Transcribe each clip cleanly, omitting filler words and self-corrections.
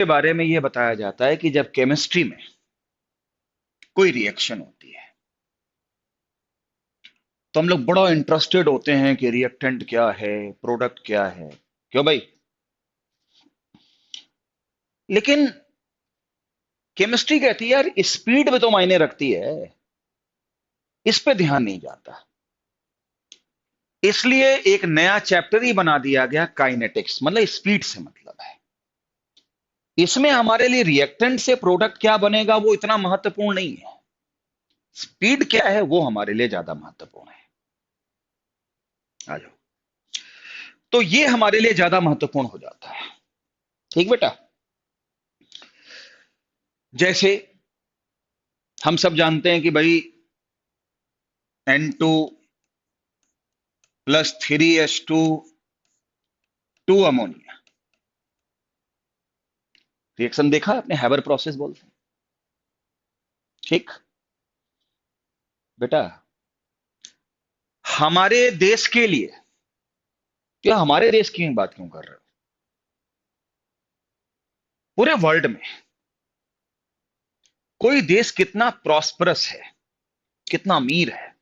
के बारे में यह बताया जाता है कि जब केमिस्ट्री में कोई रिएक्शन होती है तो हम लोग बड़ा इंटरेस्टेड होते हैं कि रिएक्टेंट क्या है, प्रोडक्ट क्या है। क्यों भाई? लेकिन केमिस्ट्री कहती है यार स्पीड में तो मायने रखती है, इस पे ध्यान नहीं जाता। इसलिए एक नया चैप्टर ही बना दिया गया, काइनेटिक्स, मतलब स्पीड से मतलब है। इसमें हमारे लिए रिएक्टेंट से प्रोडक्ट क्या बनेगा वो इतना महत्वपूर्ण नहीं है, स्पीड क्या है वो हमारे लिए ज्यादा महत्वपूर्ण है। आ जाओ। तो ये हमारे लिए ज्यादा महत्वपूर्ण हो जाता है। ठीक बेटा? जैसे हम सब जानते हैं कि भाई N2 + 3H2 अमोनिया रिएक्शन देखा है आपने, हैबर प्रोसेस बोलते हैं। ठीक बेटा, हमारे देश के लिए, या हमारे देश की बात क्यों कर रहे हो, पूरे वर्ल्ड में कोई देश कितना प्रॉस्परस है, कितना अमीर है,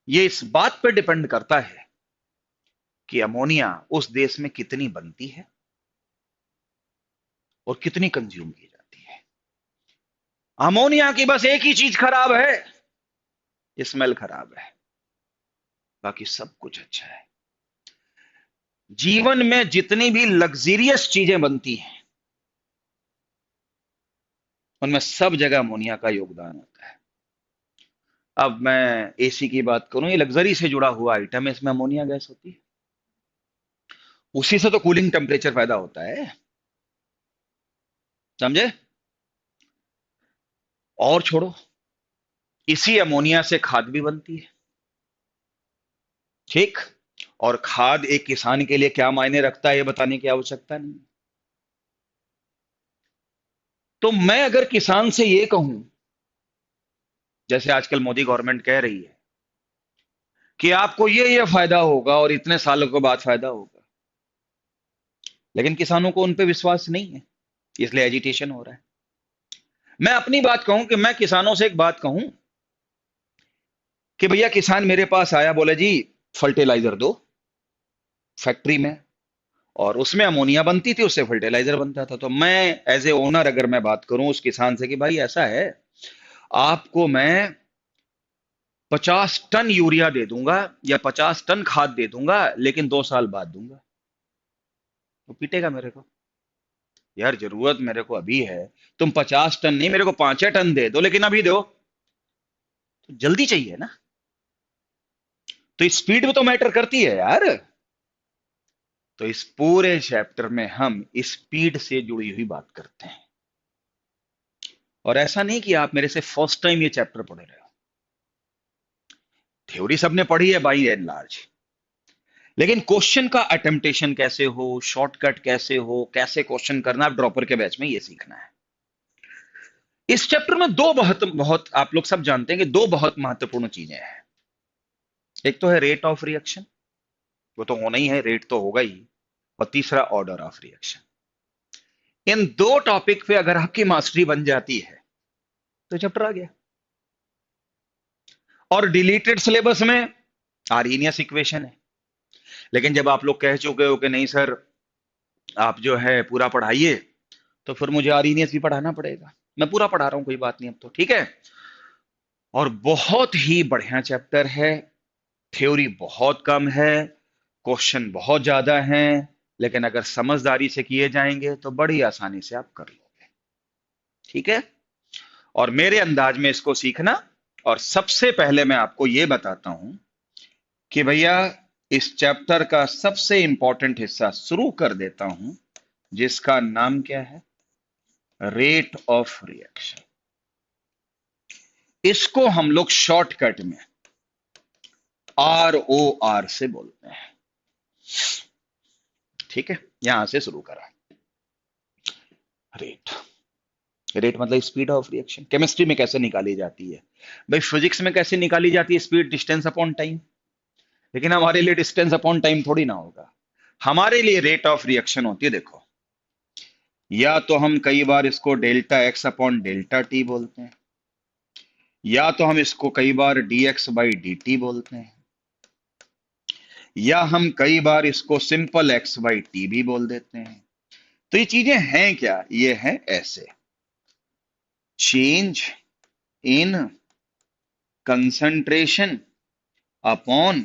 ये इस बात पर डिपेंड करता है कि अमोनिया उस देश में कितनी बनती है और कितनी कंज्यूम की जाती है। अमोनिया की बस एक ही चीज खराब है, स्मेल खराब है, बाकी सब कुछ अच्छा है। जीवन में जितनी भी लग्जरियस चीजें बनती हैं उनमें सब जगह अमोनिया का योगदान होता है। अब मैं एसी की बात करूं, ये लग्जरी से जुड़ा हुआ आइटम है, इसमें अमोनिया गैस होती है, उसी से तो कूलिंग टेम्परेचर पैदा होता है। समझे? और छोड़ो, इसी अमोनिया से खाद भी बनती है। ठीक? और खाद एक किसान के लिए क्या मायने रखता है ये बताने की आवश्यकता नहीं। तो मैं अगर किसान से ये कहूं, जैसे आजकल मोदी गवर्नमेंट कह रही है कि आपको ये फायदा होगा और इतने सालों के बाद फायदा होगा, लेकिन किसानों को उन पे विश्वास नहीं है, इसलिए एजिटेशन हो रहा है। मैं अपनी बात कहूं कि मैं किसानों से एक बात कहूं कि भैया, किसान मेरे पास आया, बोले जी फर्टिलाइजर दो फैक्ट्री में, और उसमें अमोनिया बनती थी, उससे फर्टिलाइजर बनता था। तो मैं एज ए ओनर अगर मैं बात करूं उस किसान से कि भाई ऐसा है, आपको मैं 50 टन यूरिया दे दूंगा या 50 टन खाद दे दूंगा, लेकिन 2 साल बाद दूंगा। वो पीटेगा मेरे को, यार जरूरत मेरे को अभी है, तुम 50 टन नहीं, मेरे को 5 टन दे दो, लेकिन अभी दो। तो जल्दी चाहिए ना, तो स्पीड भी तो मैटर करती है यार। तो इस पूरे चैप्टर में हम स्पीड से जुड़ी हुई बात करते हैं। और ऐसा नहीं कि आप मेरे से फर्स्ट टाइम ये चैप्टर पढ़ रहे हो, थ्योरी सबने पढ़ी है बाई एंड लार्ज, लेकिन क्वेश्चन का अटेम्प्टेशन कैसे हो, शॉर्टकट कैसे हो, कैसे क्वेश्चन करना, आप ड्रॉपर के बैच में ये सीखना है। इस चैप्टर में दो बहुत बहुत आप लोग सब जानते हैं कि दो बहुत महत्वपूर्ण चीजें हैं। एक तो है रेट ऑफ रिएक्शन, वो तो होना ही है, रेट तो होगा ही, और तीसरा ऑर्डर ऑफ रिएक्शन। इन दो टॉपिक पे अगर आपकी मास्टरी बन जाती है तो चैप्टर आ गया। और डिलीटेड सिलेबस में आर्हीनियस इक्वेशन है, लेकिन जब आप लोग कह चुके हो कि नहीं सर आप जो है पूरा पढ़ाइए, तो फिर मुझे आर्हीनियस भी पढ़ाना पड़ेगा। मैं पूरा पढ़ा रहा हूं, कोई बात नहीं, अब तो ठीक है। और बहुत ही बढ़िया चैप्टर है, थ्योरी बहुत कम है, क्वेश्चन बहुत ज्यादा हैं, लेकिन अगर समझदारी से किए जाएंगे तो बड़ी आसानी से आप कर लोगे। ठीक है? और मेरे अंदाज में इसको सीखना। और सबसे पहले मैं आपको यह बताता हूं कि भैया इस चैप्टर का सबसे इंपॉर्टेंट हिस्सा शुरू कर देता हूं, जिसका नाम क्या है? Rate of reaction. इसको हम लोग शॉर्टकट में ROR से बोलते हैं। ठीक है? यहां से शुरू करा। रेट, रेट मतलब स्पीड ऑफ रिएक्शन। केमिस्ट्री में कैसे निकाली जाती है भाई? फिजिक्स में कैसे निकाली जाती है स्पीड? Distance upon time. लेकिन हमारे लिए डिस्टेंस अपॉन टाइम थोड़ी ना होगा, हमारे लिए रेट ऑफ रिएक्शन होती है। देखो, या तो हम कई बार इसको delta x upon delta t बोलते हैं, या तो हम इसको कई बार d x by d t बोलते हैं, या हम कई बार इसको सिंपल एक्स बाई टी भी बोल देते हैं। तो ये चीजें हैं क्या? ये है ऐसे, change in concentration upon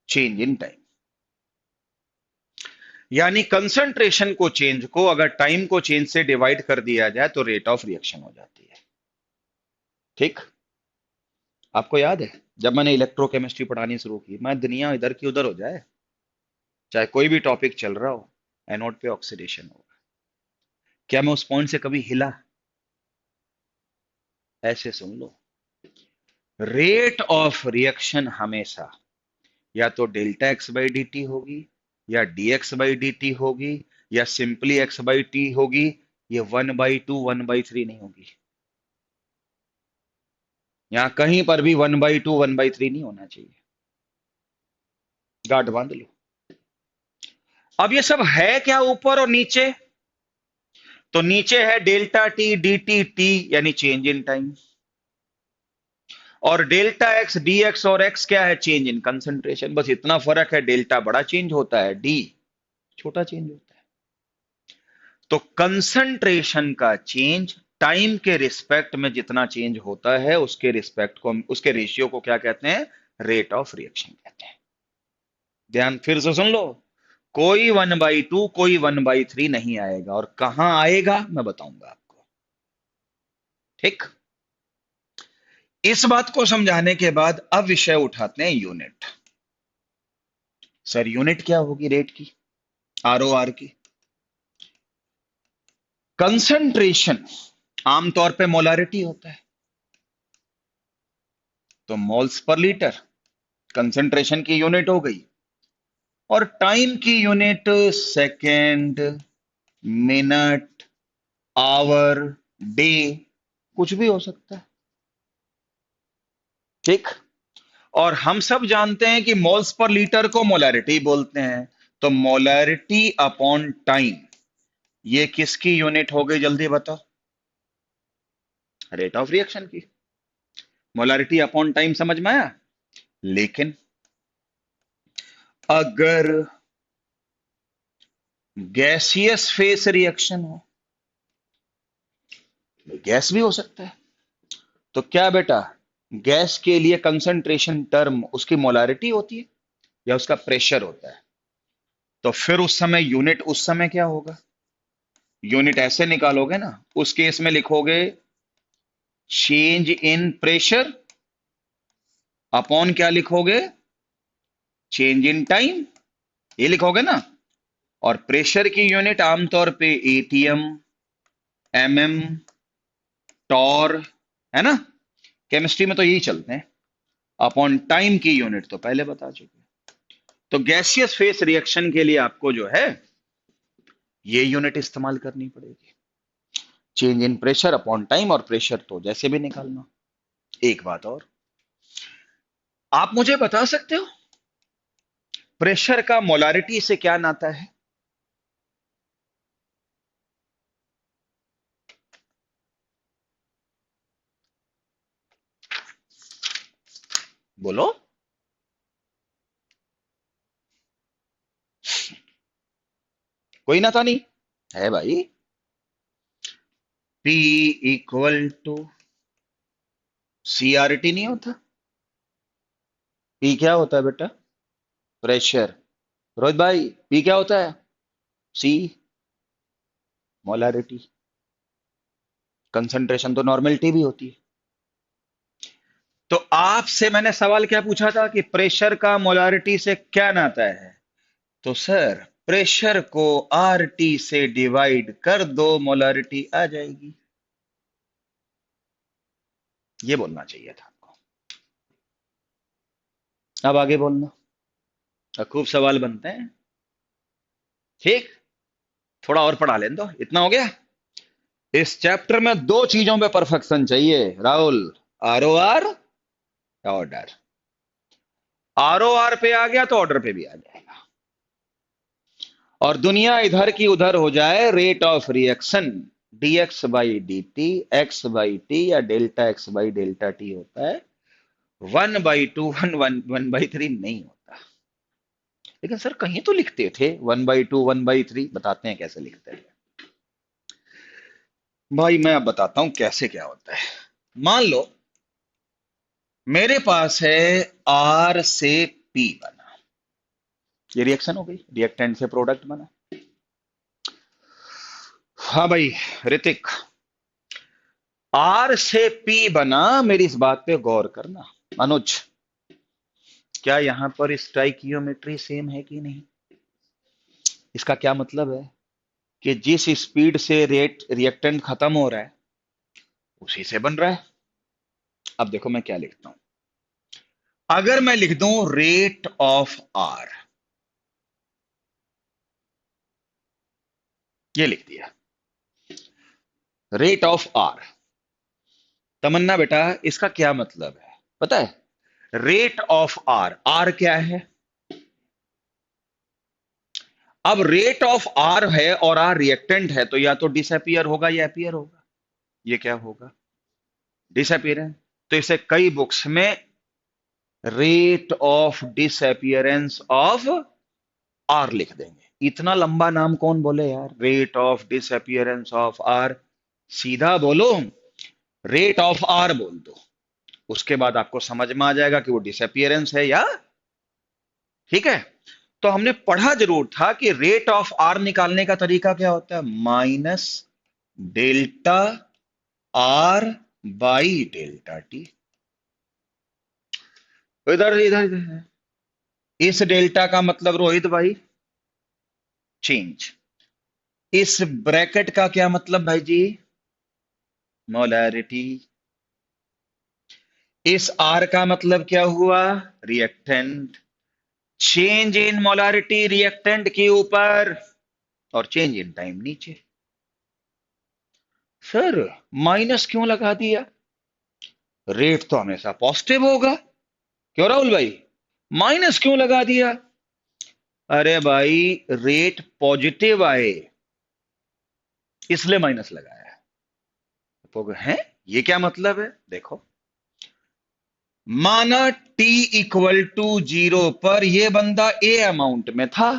change in time. यानी कंसंट्रेशन को चेंज को अगर टाइम को चेंज से डिवाइड कर दिया जाए तो रेट ऑफ रिएक्शन हो जाती है। ठीक, आपको याद है जब मैंने इलेक्ट्रोकेमिस्ट्री पढ़ानी शुरू की, मैं दुनिया इधर की उधर हो जाए, चाहे कोई भी टॉपिक चल रहा हो, एनोड पे ऑक्सीडेशन होगा, क्या मैं उस पॉइंट से कभी हिला? ऐसे सुन लो, रेट ऑफ रिएक्शन हमेशा या तो delta x by d T होगी, या D x by d T होगी, या सिंपली एक्स बाई टी होगी। ये 1/2 1/3 नहीं होगी। यहां कहीं पर भी 1/2 1/3 नहीं होना चाहिए। गांठ बांध लो। अब ये सब है क्या ऊपर और नीचे? तो नीचे है delta T D T T यानी चेंज इन टाइम, और डेल्टा एक्स डी एक्स और एक्स क्या है? Change in concentration. बस इतना फर्क है, डेल्टा बड़ा चेंज होता है, डी छोटा चेंज होता है। तो कंसंट्रेशन का चेंज टाइम के रिस्पेक्ट में जितना चेंज होता है, उसके रिस्पेक्ट को, उसके रेशियो को क्या कहते हैं? रेट ऑफ रिएक्शन कहते हैं। ध्यान फिर से सुन लो, कोई 1/2 कोई 1/3 नहीं आएगा, और कहां आएगा मैं बताऊंगा आपको। ठीक, इस बात को समझाने के बाद अब विषय उठाते हैं यूनिट। सर यूनिट क्या होगी रेट की, आरओआर की? कंसंट्रेशन आमतौर पे मोलारिटी होता है, तो मोल्स पर लीटर कंसंट्रेशन की यूनिट हो गई, और टाइम की unit second, minute, hour, day, कुछ भी हो सकता है। ठीक, और हम सब जानते हैं कि मोल्स पर लीटर को मोलारिटी बोलते हैं, तो मोलारिटी अपॉन टाइम ये किसकी यूनिट हो गई? जल्दी बताओ। रेट ऑफ रिएक्शन की। मोलारिटी अपॉन टाइम समझ में आया? लेकिन अगर गैसियस फेस रिएक्शन हो, गैस भी हो सकता है, तो क्या बेटा गैस के लिए कंसंट्रेशन टर्म उसकी मोलारिटी होती है या उसका प्रेशर होता है? तो फिर उस समय यूनिट, उस समय क्या होगा? यूनिट ऐसे निकालोगे ना, उस केस में लिखोगे चेंज इन प्रेशर अपॉन क्या लिखोगे? चेंज इन टाइम, ये लिखोगे ना। और प्रेशर की यूनिट आमतौर पे एटीएम, एमएम, टॉर, है ना? केमिस्ट्री में तो यही चलते हैं। अपॉन टाइम की यूनिट तो पहले बता चुके। तो गैसियस फेस रिएक्शन के लिए आपको जो है ये यूनिट इस्तेमाल करनी पड़ेगी, change in pressure upon time, और प्रेशर तो जैसे भी निकालना। एक बात और, आप मुझे बता सकते हो प्रेशर का मोलारिटी से क्या नाता है? बोलो। कोई नाता नहीं है भाई। P इक्वल टू CRT नहीं होता? P क्या होता है बेटा? प्रेशर। रोहित भाई P क्या होता है? C molarity. कंसंट्रेशन तो नॉर्मलिटी भी होती है। तो आपसे मैंने सवाल क्या पूछा था कि प्रेशर का मोलारिटी से क्या नाता है? तो सर प्रेशर को RT से डिवाइड कर दो, मोलारिटी आ जाएगी। ये बोलना चाहिए था आपको। अब आगे बोलना, अब खूब सवाल बनते हैं। ठीक, थोड़ा और पढ़ा लें तो इतना हो गया। इस चैप्टर में दो चीजों पे परफेक्शन चाहिए राहुल, ROR, ऑर्डर। ROR पे आ गया तो ऑर्डर पे भी आ जाएगा। और दुनिया इधर की उधर हो जाए, rate of reaction dx by d t, x by t या delta x by delta t होता है 1/2, 1/3 नहीं होता। लेकिन सर कहीं तो लिखते थे 1/2, 1/3, बताते हैं कैसे लिखते हैं। भाई मैं अब बताता हूं कैसे क्या होता है। मान लो मेरे पास है R से P बना, ये रिएक्शन हो गई, रिएक्टेंट से प्रोडक्ट बना। हाँ भाई ऋतिक, R से P बना, मेरी इस बात पे गौर करना। अनुज, क्या यहां पर स्टाइकियोमेट्री सेम है कि नहीं? इसका क्या मतलब है कि जिस स्पीड से रेट रिएक्टेंट खत्म हो रहा है उसी से बन रहा है। अब देखो मैं क्या लिखता हूं। अगर मैं लिख दूं रेट ऑफ आर, ये लिख दिया रेट ऑफ आर। तमन्ना बेटा इसका क्या मतलब है पता है? रेट ऑफ आर, आर क्या है? अब रेट ऑफ आर है और आर रिएक्टेंट है, तो या तो डिसअपियर होगा या अपीयर होगा। ये क्या होगा? डिसअपियर। तो इसे कई बुक्स में rate of disappearance of R लिख देंगे। इतना लंबा नाम कौन बोले यार, rate of disappearance of R. सीधा बोलो रेट ऑफ आर बोल दो, उसके बाद आपको समझ में आ जाएगा कि वो डिसअपियरेंस है या। ठीक है। तो हमने पढ़ा जरूर था कि रेट ऑफ आर निकालने का तरीका क्या होता है, minus delta R by delta T. इधर इधर इधर। इस डेल्टा का मतलब रोहित भाई चेंज। इस ब्रैकेट का क्या मतलब भाई जी? मोलैरिटी। इस आर का मतलब क्या हुआ? Reactant. Change in molarity reactant के ऊपर और चेंज इन टाइम नीचे। सर माइनस क्यों लगा दिया? रेट तो हमेशा पॉजिटिव होगा। क्यों राहुल भाई माइनस क्यों लगा दिया? अरे भाई रेट पॉजिटिव आए इसलिए माइनस लगाया। तो है ये क्या मतलब है? देखो माना t इक्वल टू 0 पर ये बंदा ए अमाउंट में था,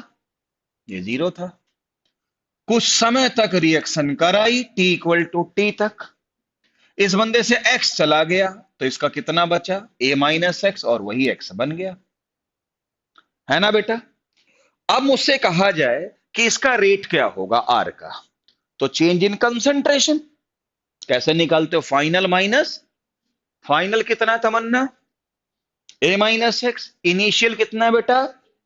ये 0 था। कुछ समय तक रिएक्शन कराई t इक्वल टू टी तक। इस बंदे से x चला गया तो इसका कितना बचा? a माइनस एक्स, और वही x बन गया, है ना बेटा? अब मुझसे कहा जाए कि इसका रेट क्या होगा r का, तो चेंज इन कंसंट्रेशन कैसे निकालते हो? फाइनल माइनस फाइनल कितना तमन्ना? a minus x. इनिशियल कितना है बेटा?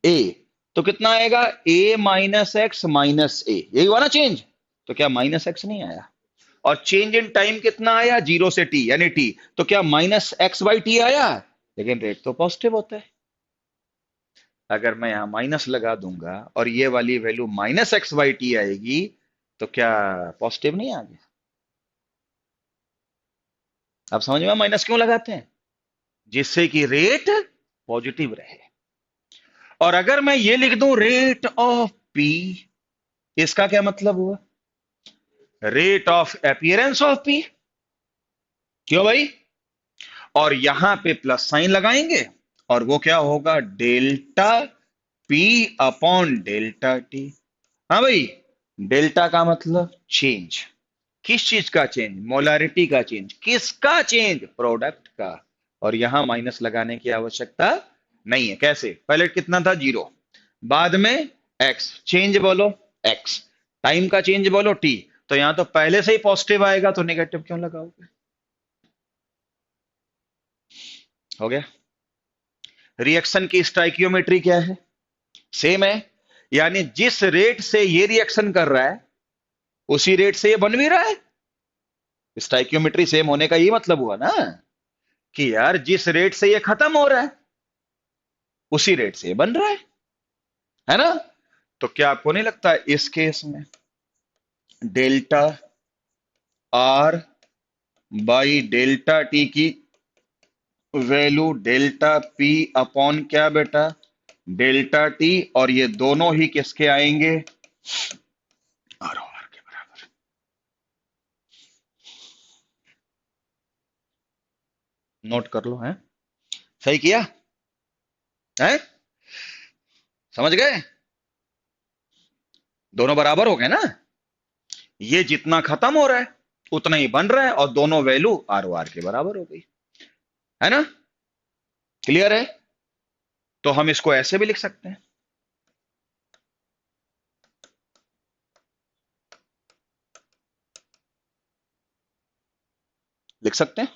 a। तो कितना आएगा? a minus x minus a, यही हुआ ना चेंज। तो क्या माइनस एक्स नहीं आया? और चेंज इन टाइम कितना आया? 0 से t यानी t। तो क्या माइनस एक्स बाई टी आया? लेकिन रेट तो पॉजिटिव होता है। अगर मैं यहां माइनस लगा दूंगा और ये वाली value minus x by T आएगी तो क्या पॉजिटिव नहीं आ गया? अब समझ में माइनस क्यों लगाते हैं? जिससे कि रेट पॉजिटिव रहे। और अगर मैं ये लिख दूं रेट ऑफ पी, इसका क्या मतलब हुआ? Rate of appearance of P. क्यों भाई? और यहां पे प्लस साइन लगाएंगे और वो क्या होगा? Delta P upon delta T. हाँ भाई डेल्टा का मतलब चेंज। किस चीज का चेंज? मोलारिटी का चेंज। किसका चेंज? प्रोडक्ट का। और यहां माइनस लगाने की आवश्यकता नहीं है। कैसे? पहले कितना था? 0, बाद में एक्स, चेंज बोलो एक्स, टाइम का चेंज बोलो टी। तो यहां तो पहले से ही पॉजिटिव आएगा तो नेगेटिव क्यों लगाओगे? हो गया। रिएक्शन की स्टाइकियोमेट्री क्या है? सेम है। यानी जिस रेट से ये रिएक्शन कर रहा है उसी रेट से ये बन भी रहा है। स्टाइकियोमेट्री सेम होने का ये मतलब हुआ ना कि यार जिस रेट से ये खत्म हो रहा है उसी रेट से ये बन रहा है ना? तो क्या आपको नहीं लगता है इस केस में delta R by delta T की वैल्यू डेल्टा पी अपॉन क्या बेटा, डेल्टा टी, और ये दोनों ही किसके आएंगे, आर आर के बराबर। नोट कर लो, है सही किया है, समझ गए, दोनों बराबर हो गए ना, ये जितना खत्म हो रहा है उतना ही बन रहा है, और दोनों वैल्यू आर ओ आर के बराबर हो गई, है ना, क्लियर है। तो हम इसको ऐसे भी लिख सकते हैं, लिख सकते हैं,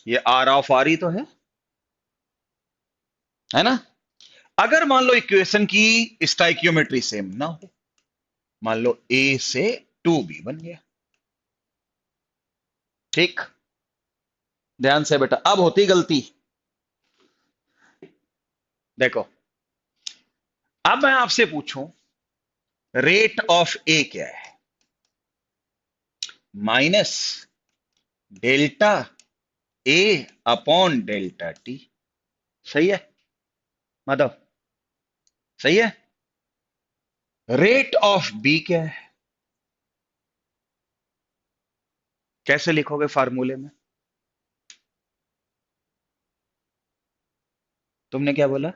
ये आर ऑफ आर ही तो है ना। अगर मान लो इक्वेशन की स्टाइकियोमेट्री सेम ना हो, मान लो ए से 2b बन गया, ठीक, ध्यान से बेटा, अब होती गलती, देखो, अब मैं आपसे पूछूं रेट ऑफ ए क्या है, minus delta A upon delta T, सही है माधव, सही है। रेट ऑफ बी क्या है, कैसे लिखोगे फार्मूले में, तुमने क्या बोला,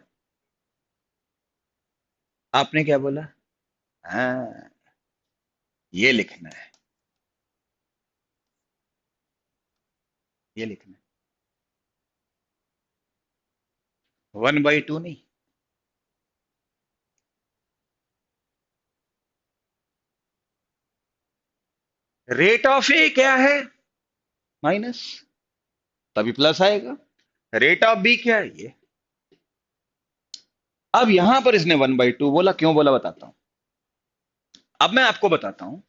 आपने क्या बोला, हाँ, ये लिखना है, ये लिखना है 1/2 नहीं, रेट ऑफ ए क्या है, माइनस, तभी प्लस आएगा, रेट ऑफ बी क्या है ये। अब यहां पर इसने 1/2 बोला, क्यों बोला बताता हूं, अब मैं आपको बताता हूं,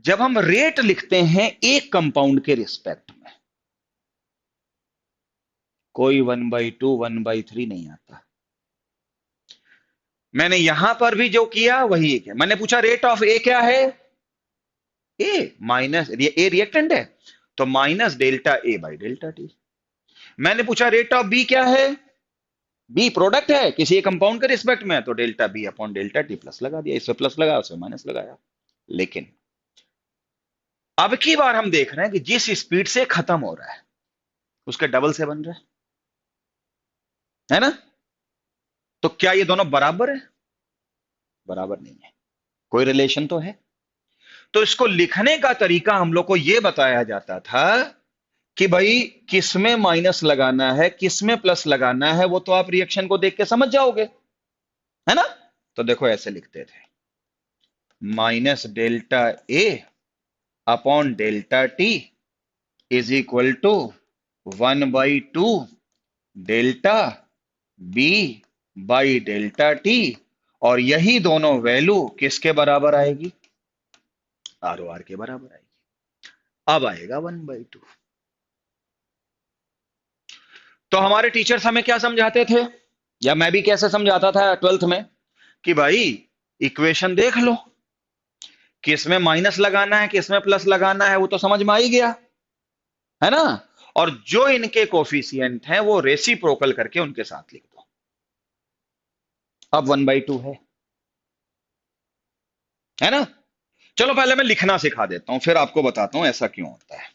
जब हम रेट लिखते हैं एक कंपाउंड के रिस्पेक्ट में, कोई 1/2 1/3 नहीं आता, मैंने यहां पर भी जो किया वही एक है, मैंने पूछा रेट ऑफ ए क्या है, ए माइनस, ए रिएक्टेंट है तो minus delta A by delta T, मैंने पूछा रेट ऑफ बी क्या है, बी प्रोडक्ट है किसी एक कंपाउंड के रिस्पेक्ट में, तो delta B upon delta T, plus लगा दिया, इसमें प्लस लगाया उसमें माइनस लगाया, लेकिन अब की बार हम देख रहे हैं कि जिस स्पीड से खत्म हो रहा है उसके डबल से बन रहा है ना, तो क्या ये दोनों बराबर है, बराबर नहीं है, कोई रिलेशन तो है। तो इसको लिखने का तरीका हम लोग को यह बताया जाता था कि भाई किसमें माइनस लगाना है किसमें प्लस लगाना है, वो तो आप रिएक्शन को देख के समझ जाओगे, है ना। तो देखो ऐसे लिखते थे, minus delta A upon delta T is equal to 1/2 delta B by delta T, और यही दोनों वैल्यू किसके बराबर आएगी, आर ओ आर के बराबर आएगी, अब आएगा 1/2। तो हमारे टीचर्स हमें क्या समझाते थे, या मैं भी कैसे समझाता था 12th में, कि भाई इक्वेशन देख लो, किसमें माइनस लगाना है किसमें प्लस लगाना है वो तो समझ में आ ही गया, है ना, और जो इनके कोफिशिएंट हैं वो रेसिप्रोकल करके उनके साथ लिख दो, अब 1/2 है ना। चलो पहले मैं लिखना सिखा देता हूं फिर आपको बताता हूं ऐसा क्यों होता है।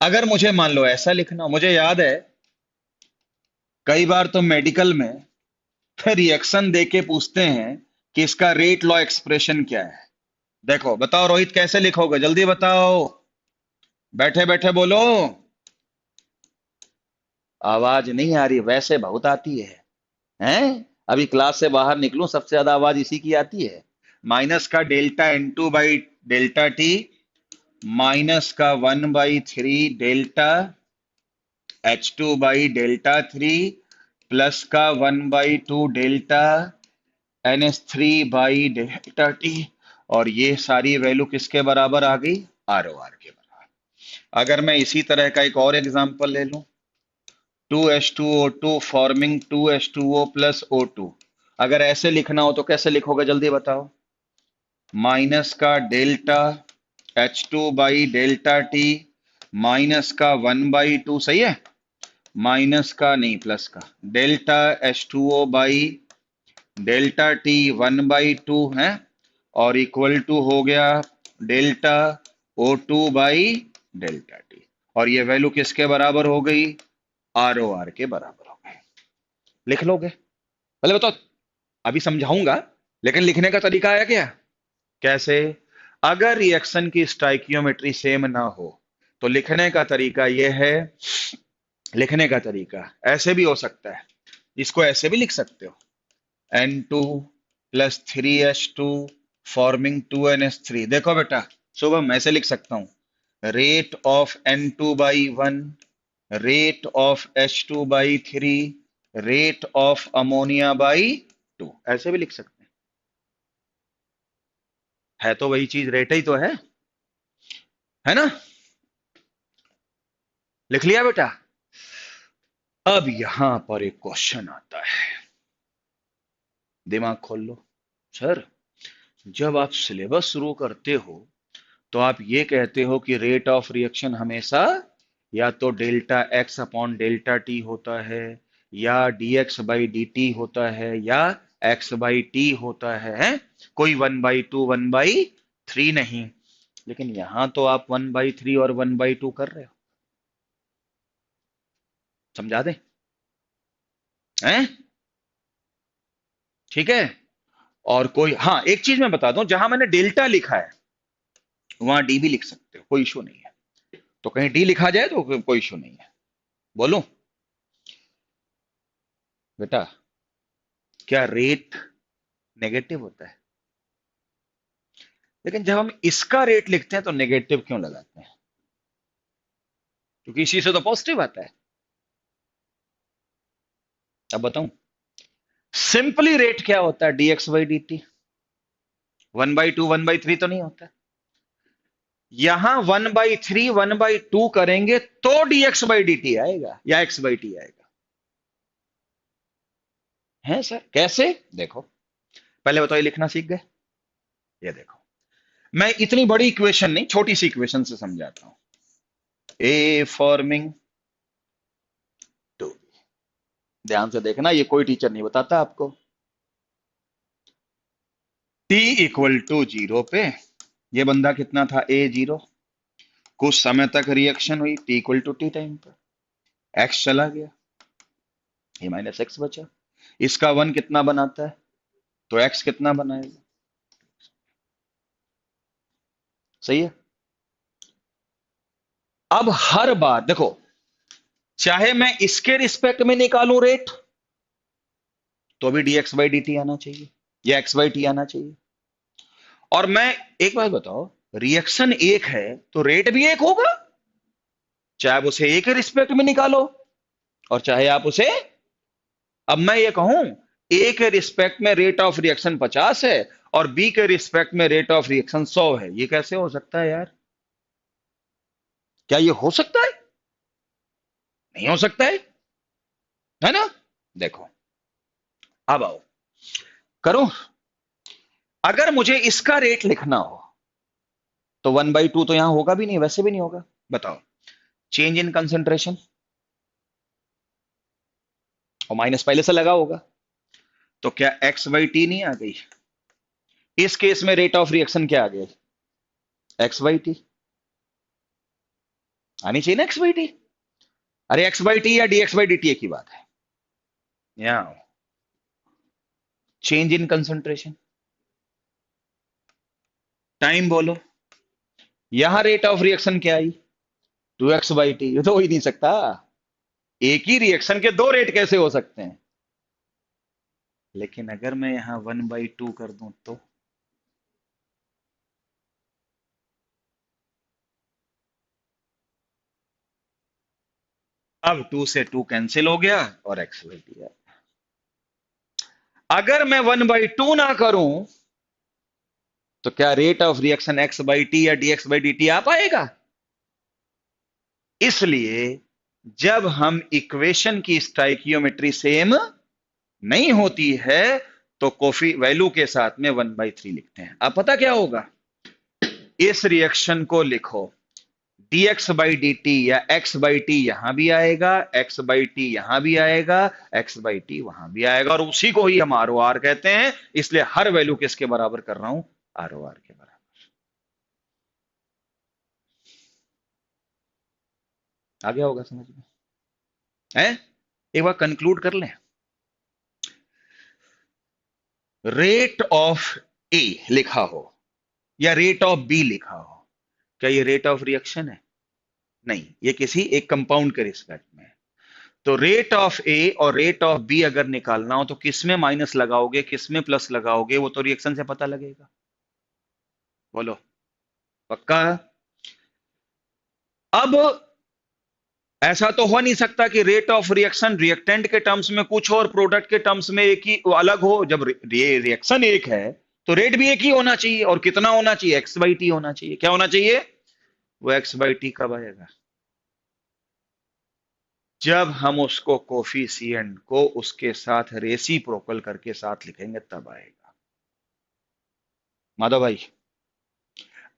अगर मुझे मान लो ऐसा लिखना, मुझे याद है कई बार तो मेडिकल में रिएक्शन देके पूछते हैं कि इसका रेट लॉ एक्सप्रेशन क्या है, देखो बताओ रोहित कैसे लिखोगे, जल्दी बताओ, बैठे बैठे बोलो, आवाज नहीं आ रही, वैसे बहुत आती हैं, अभी क्लास से बाहर निकलूं सबसे ज्यादा आवाज इसी की आती है, माइनस का delta N2 by delta T, minus का 1/3 delta H2 by delta 3, plus का 1/2 delta NH3 by delta T, और ये सारी वैल्यू किसके बराबर आ गई, आर ओ आर के बराबर। अगर मैं इसी तरह का एक और एग्जांपल ले लूं, 2H2O2 forming 2H2O plus O2, अगर ऐसे लिखना हो तो कैसे लिखोगे जल्दी बताओ, माइनस का delta H2 by delta T minus का 1/2, सही है, माइनस का नहीं प्लस का, delta H2O by delta T 1/2 है, और इक्वल टू हो गया delta O2 by delta T, और ये वैल्यू किसके बराबर हो गई? ROR के बराबर हो गई। लिख लोगे? पहले बताओ, अभी समझाऊंगा, लेकिन लिखने का तरीका आया क्या? कैसे? अगर रिएक्शन की स्टाइकियोमेट्री सेम ना हो तो लिखने का तरीका यह है, लिखने का तरीका ऐसे भी हो सकता है, इसको ऐसे भी लिख सकते हो, N2 plus 3H2 forming 2NH3। देखो बेटा शुभम, ऐसे लिख सकता हूं, rate of N2/1, rate of H2/3, rate of ammonia, ऐसे भी लिख सकते हैं। है तो वही चीज, रेट ही तो है ना? लिख लिया बेटा? अब यहां पर एक क्वेश्चन आता है, दिमाग खोल लो। सर, जब आप सिलेबस शुरू करते हो तो आप ये कहते हो कि रेट ऑफ रिएक्शन हमेशा या तो delta x upon delta t होता है, या dx/dt होता है, या x/t होता है, कोई 1/2 1/3 नहीं। लेकिन यहां तो आप 1/3 और 1/2 कर रहे हो, समझा दें? हैं? ठीक है। और कोई, हाँ एक चीज मैं बता दूं, जहां मैंने डेल्टा लिखा है वहां डी भी लिख सकते हो, कोई इशू नहीं है। तो कहीं डी लिखा जाए तो कोई इशू नहीं है। बोलो बेटा, क्या रेट नेगेटिव होता है? लेकिन जब हम इसका रेट लिखते हैं तो नेगेटिव क्यों लगाते हैं? क्योंकि इसी से तो पॉजिटिव आता है। अब बताऊं, सिंपली रेट क्या होता है? dx/dt। 1/2 1/3 तो नहीं होता। यहां 1/3 1/2 करेंगे तो dx/dt आएगा या x/t आएगा। है सर, कैसे? देखो, पहले बताओ, ये लिखना सीख गए? ये देखो, मैं इतनी बड़ी इक्वेशन नहीं, छोटी सी इक्वेशन से समझाता हूं। ए फॉर्मिंग 2, ध्यान से देखना, ये कोई टीचर नहीं बताता आपको। t इक्वल टू 0 पे ये बंदा कितना था? A0। कुछ समय तक रिएक्शन हुई, t equal to t time पर, x चला गया, ये माइनस एक्स बचा। इसका 1 कितना बनाता है? तो x कितना बनाएगा? सही है। अब हर बार देखो, चाहे मैं इसके रिस्पेक्ट में निकालूं रेट, तो भी dx/dt आना चाहिए या x/t आना चाहिए। और मैं एक बात बताओ, रिएक्शन एक है तो रेट भी एक होगा, चाहे आप उसे ए के रिस्पेक्ट में निकालो और चाहे आप उसे, अब मैं ये कहूं ए के रिस्पेक्ट में रेट ऑफ रिएक्शन 50 है और बी के रिस्पेक्ट में रेट ऑफ रिएक्शन 100 है, ये कैसे हो सकता है यार? क्या ये हो सकता है? नहीं हो सकता है ना? देखो, अब आओ करो, अगर मुझे इसका रेट लिखना हो तो 1/2 तो यहां होगा भी नहीं, वैसे भी नहीं होगा। बताओ, चेंज इन कंसेंट्रेशन, और माइनस पहले से लगा होगा, तो क्या x/t नहीं आ गई? इस केस में रेट ऑफ रिएक्शन क्या आ गया? x/t आनी चाहिए ना, x/t। अरे x/t या dx/dt एक ही बात है। यहां चेंज इन कंसेंट्रेशन, टाइम बोलो, यहां रेट ऑफ रिएक्शन क्या आई? 2x/t, ये तो हो ही नहीं सकता। एक ही रिएक्शन के दो रेट कैसे हो सकते हैं? लेकिन अगर मैं यहां 1/2 कर दूं तो अब 2 से 2 कैंसिल हो गया और x/t है। अगर मैं 1/2 ना करूं तो क्या रेट ऑफ रिएक्शन x/t या dx/dt आ पाएगा? इसलिए जब हम इक्वेशन की स्टाइकियोमेट्री सेम नहीं होती है तो कोफी वैल्यू के साथ में 1/3 लिखते हैं। अब पता क्या होगा? इस रिएक्शन को लिखो dx बाई डी टी या x बाई टी यहां भी आएगा, x बाई टी यहां भी आएगा, x बाई टी वहां भी आएगा, और उसी को ही हम आर ओ आर कहते हैं। इसलिए हर वैल्यू किसके बराबर कर रहा हूं? आर ओ आर के बराबर। आ गया होगा समझ में? है? एक बार कंक्लूड कर लें। रेट ऑफ ए लिखा हो या रेट ऑफ बी लिखा हो, क्या ये रेट ऑफ रिएक्शन है? नहीं, ये किसी एक कंपाउंड के रिस्पेक्ट में है। तो रेट ऑफ ए और रेट ऑफ बी अगर निकालना हो तो किसमें माइनस लगाओगे, किसमें प्लस लगाओगे? वो तो रिएक्शन से पता लगेगा। बोलो, पक्का? अब ऐसा तो हो नहीं सकता कि रेट ऑफ रिएक्शन रिएक्टेंट के टर्म्स में कुछ और प्रोडक्ट के टर्म्स में एक ही अलग हो। जब ये रिएक्शन एक है तो रेट भी एक ही होना चाहिए, और कितना होना चाहिए? एक्स बाई टी होना चाहिए। क्या होना चाहिए? वो एक्स बाई टी कब आएगा? जब हम उसको कोफिशिएंट को उसके साथ रेसिप्रोकल करके साथ लिखेंगे तब आएगा। माधव भाई,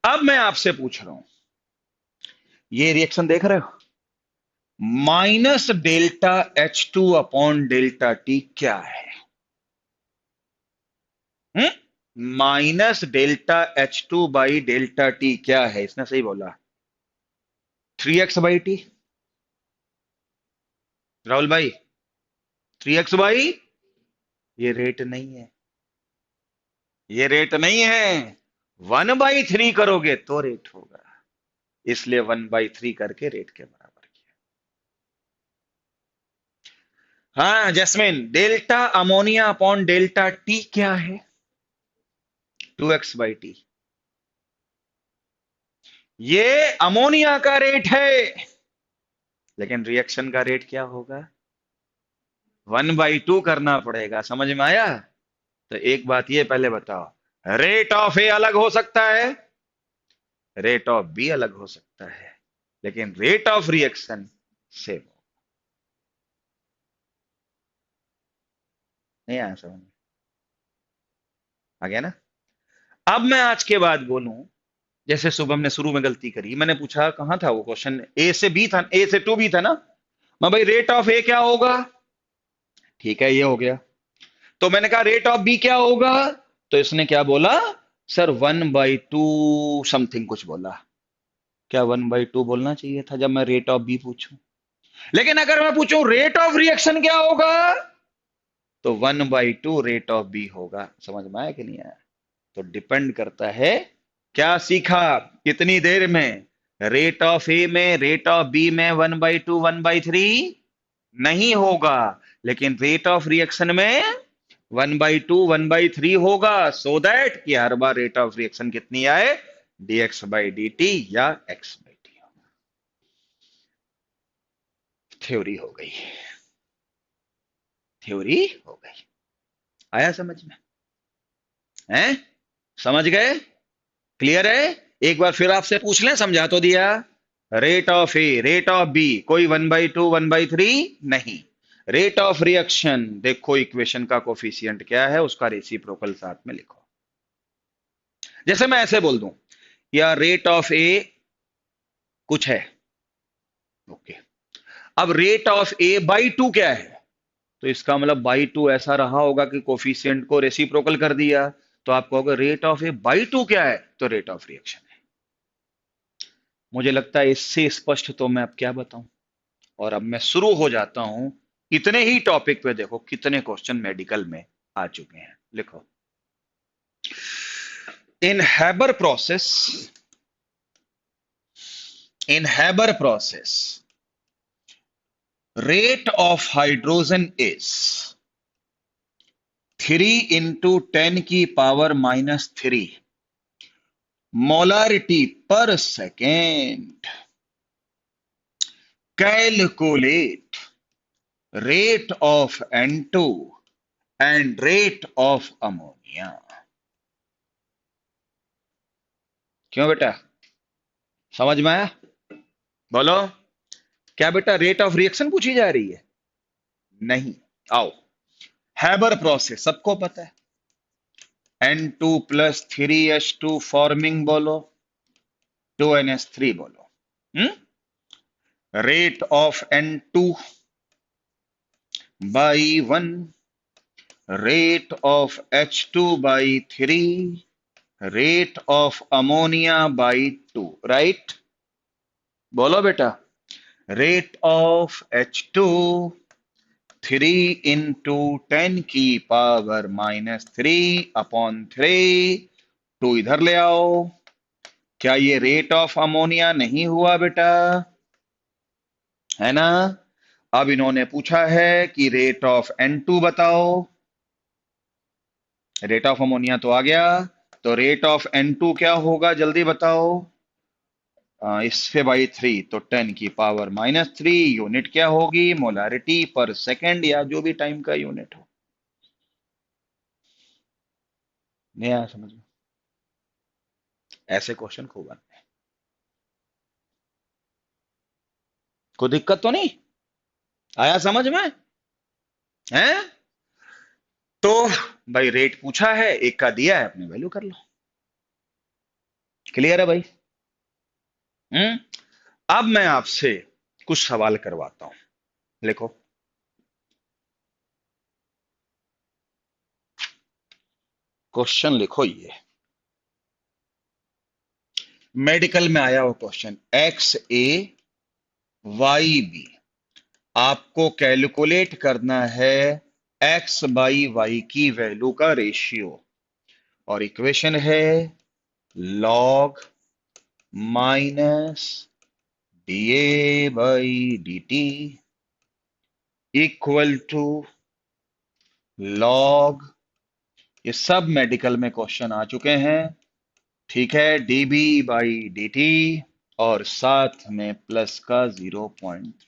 अब मैं आपसे पूछ रहा हूं, ये रिएक्शन देख रहे हो? Minus delta H two upon delta T क्या है? Minus delta H two by delta T क्या है? इसने सही बोला, 3x बाई टी। राहुल भाई, 3x बाई, ये रेट नहीं है, ये रेट नहीं है। 1/3 करोगे तो रेट होगा, इसलिए 1/3 करके रेट के बराबर किया। हाँ Jasmine, delta ammonia upon delta T क्या है? 2x by T. ये अमोनिया का रेट है, लेकिन रिएक्शन का रेट क्या होगा? 1/2 करना पड़ेगा। समझ में आया? तो एक बात ये पहले बताओ, रेट ऑफ ए अलग हो सकता है, रेट ऑफ बी अलग हो सकता है, लेकिन रेट ऑफ रिएक्शन सेम हो। नहीं आया समझ में? आ गया ना? अब मैं आज के बाद बोलूं, जैसे शुभम ने शुरू में गलती करी, मैंने पूछा कहां था वो क्वेश्चन, ए से बी था, ए से टू बी था ना? मैं भाई रेट ऑफ ए क्या होगा? ठीक है, ये हो गया। तो मैंने कहा रेट ऑफ बी क्या होगा? तो इसने क्या बोला? सर 1/2 समथिंग कुछ बोला। क्या 1/2 बोलना चाहिए था जब मैं रेट ऑफ बी पूछूं? लेकिन अगर मैं पूछूं रेट ऑफ रिएक्शन क्या होगा, तो 1/2 रेट ऑफ बी होगा। समझ में आया कि नहीं आया? तो डिपेंड करता है क्या सीखा कितनी देर में। रेट ऑफ ए में, रेट ऑफ बी में 1/2 1/3 नहीं होगा, लेकिन रेट ऑफ रिएक्शन में 1/2 1/3 होगा, सो दैट कि हर बार रेट ऑफ रिएक्शन कितनी आए? dx बाई डी टी या x बाई टी। थ्योरी हो गई, थ्योरी हो गई। आया समझ में? हैं? समझ गए? क्लियर है? एक बार फिर आपसे पूछ लें, समझा तो दिया। Rate of A, rate of B, कोई 1/2 1/3 नहीं। रेट ऑफ रिएक्शन देखो, इक्वेशन का कोफिशिएंट क्या है, उसका रेसिप्रोकल साथ में लिखो। जैसे मैं ऐसे बोल दूं, या रेट ऑफ ए कुछ है, ओके, अब रेट ऑफ ए बाई 2 क्या है? तो इसका मतलब बाई 2 ऐसा रहा होगा कि कोफिशिएंट को रेसिप्रोकल कर दिया, तो आप कहोगे रेट ऑफ ए बाई 2 क्या है? तो रेट ऑफ रिएक्शन है। मुझे लगता है इससे स्पष्ट तो मैं अब क्या बताऊं। और अब मैं शुरू हो जाता हूं। इतने ही टॉपिक पे देखो कितने क्वेश्चन मेडिकल में आ चुके हैं। लिखो, in Haber process rate of hydrogen is 3 into 10 की पावर -3 मोलारिटी पर second. Calculate rate of N2 and rate of ammonia. क्यों बेटा, समझ में आया? बोलो, क्या बेटा रेट ऑफ रिएक्शन पूछी जा रही है? नहीं। आओ, हैबर प्रोसेस सबको पता है, N2 + 3H2 फॉर्मिंग बोलो, 2NH3 बोलो। Rate of N2 by 1, rate of H2 by 3, rate of ammonia by 2, right? बोलो बेटा। Rate of H2 3 into 10⁻³ to इधर ले आओ। क्या ये रेट ऑफ अमोनिया नहीं हुआ बेटा? है ना? अब इन्होंने पूछा है कि रेट ऑफ N2 बताओ। रेट ऑफ अमोनिया तो आ गया, तो रेट ऑफ N2 क्या होगा जल्दी बताओ। इससे बाई 3 तो 10⁻³ यूनिट क्या होगी? मोलारिटी पर सेकेंड, या जो भी टाइम का यूनिट हो। नहीं आया समझ में? ऐसे क्वेश्चन खूब बनते हैं। कोई दिक्कत तो नहीं? आया समझ में? है? तो भाई रेट पूछा है, एक का दिया है, अपने वैल्यू कर लो। क्लियर है भाई? हम्म। अब मैं आपसे कुछ सवाल करवाता हूं, लिखो। क्वेश्चन लिखो, ये मेडिकल में आया हुआ क्वेश्चन। XA YB, आपको कैलकुलेट करना है x बाई वाई की वैल्यू का रेशियो, और इक्वेशन है log minus dA/dt equal to log, ये सब मेडिकल में क्वेश्चन आ चुके हैं, ठीक है, dB/dt, और साथ में प्लस का 0.3।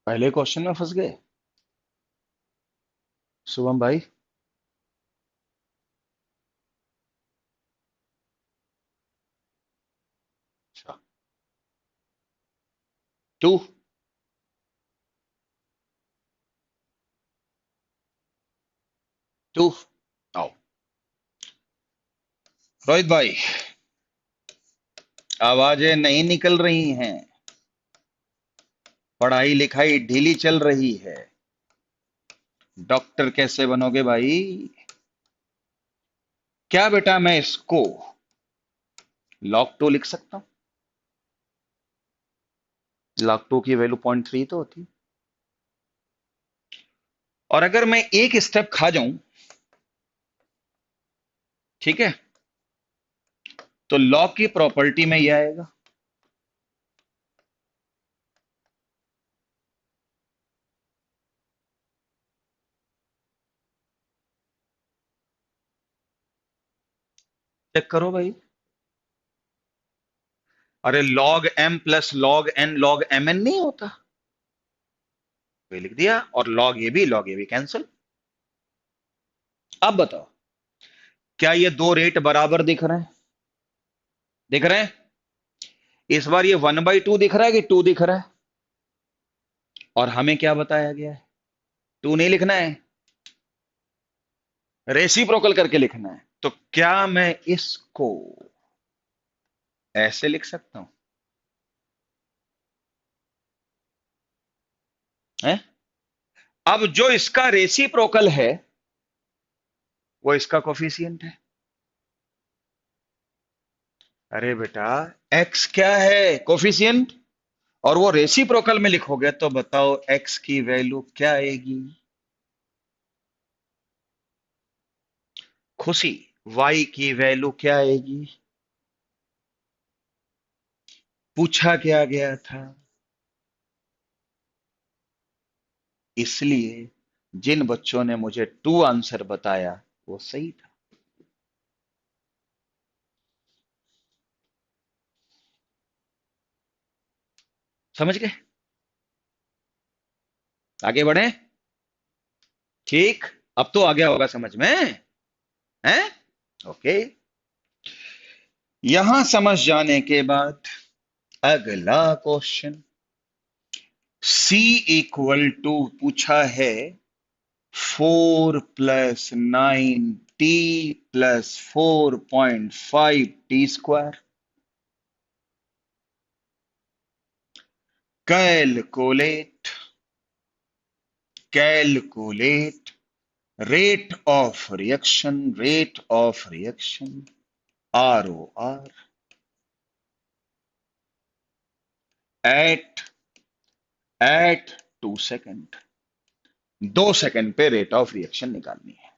पहले क्वेश्चन में फंस गए शुभम भाई? अच्छा, 2। टू, आओ। रोहित भाई, आवाजें नहीं निकल रही हैं, पढ़ाई लिखाई ढीली चल रही है। डॉक्टर कैसे बनोगे भाई? क्या बेटा मैं इसको log 2 लिख सकता हूं? log 2 की वैल्यू 0.3 तो होती है। और अगर मैं एक स्टेप खा जाऊं, ठीक है, तो log की प्रॉपर्टी में यह आएगा। चेक करो भाई। अरे log m plus log n log mn नहीं होता, वही लिख दिया, और log a b कैंसिल। अब बताओ, क्या ये दो रेट बराबर दिख रहे हैं? दिख रहे हैं? इस बार ये 1/2 दिख रहा है कि 2 दिख रहा है? और हमें क्या बताया गया है? 2 नहीं लिखना है, रेसिप्रोकल करके लिखना है। तो क्या मैं इसको ऐसे लिख सकता हूं? है? अब जो इसका रेसिप्रोकल है वो इसका कोफिशिएंट है। अरे बेटा, x क्या है? कोफिशिएंट। और वो रेसिप्रोकल में लिखोगे तो बताओ x की वैल्यू क्या आएगी? खुशी, y की वैल्यू क्या आएगी? पूछा क्या गया था? इसलिए जिन बच्चों ने मुझे 2 आंसर बताया वो सही था। समझ गए? आगे बढ़े? ठीक। अब तो आ गया होगा समझ में, हैं? ओके। यहां समझ जाने के बाद अगला क्वेश्चन, c इक्वल टू पूछा है 4 + 9t + 4.5t²। Calculate, calculate rate of reaction ROR at 2 second. 2 second पे रेट ऑफ रिएक्शन निकालनी है।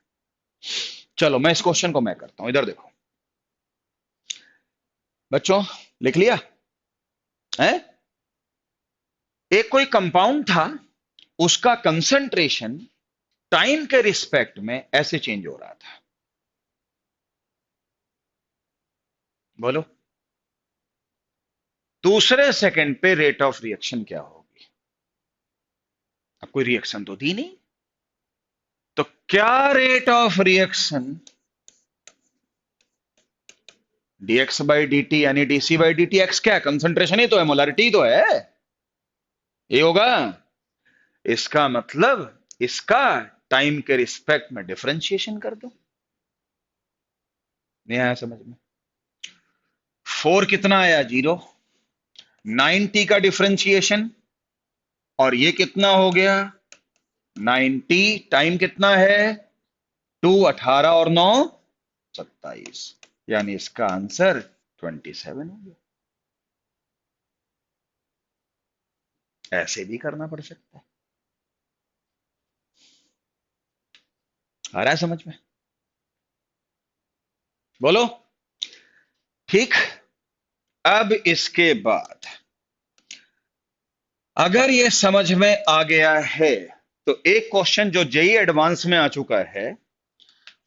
चलो मैं इस क्वेश्चन को मैं करता हूं, इधर देखो बच्चों, लिख लिया है? एक कोई कंपाउंड था, उसका कंसंट्रेशन टाइम के रिस्पेक्ट में ऐसे चेंज हो रहा था। बोलो, दूसरे सेकंड पे रेट ऑफ रिएक्शन क्या होगी? अब कोई रिएक्शन तो दी नहीं, तो क्या रेट ऑफ रिएक्शन dx/dt यानी dc/dt? x क्या है? कंसंट्रेशन ही तो है, मोलारिटी तो है, ये होगा। इसका मतलब इसका टाइम के रिस्पेक्ट में डिफरेंशिएशन कर दो। नहीं आया समझ में? 4 कितना आया? 0। 9t का डिफरेंशिएशन, और ये कितना हो गया? 9t। टाइम कितना है? 2। 18 और 9 27, यानी इसका आंसर 27 हो गया। ऐसे भी करना पड़ सकता है। आ रहा है समझ में? बोलो। ठीक। अब इसके बाद अगर ये समझ में आ गया है तो एक क्वेश्चन जो जेई एडवांस में आ चुका है,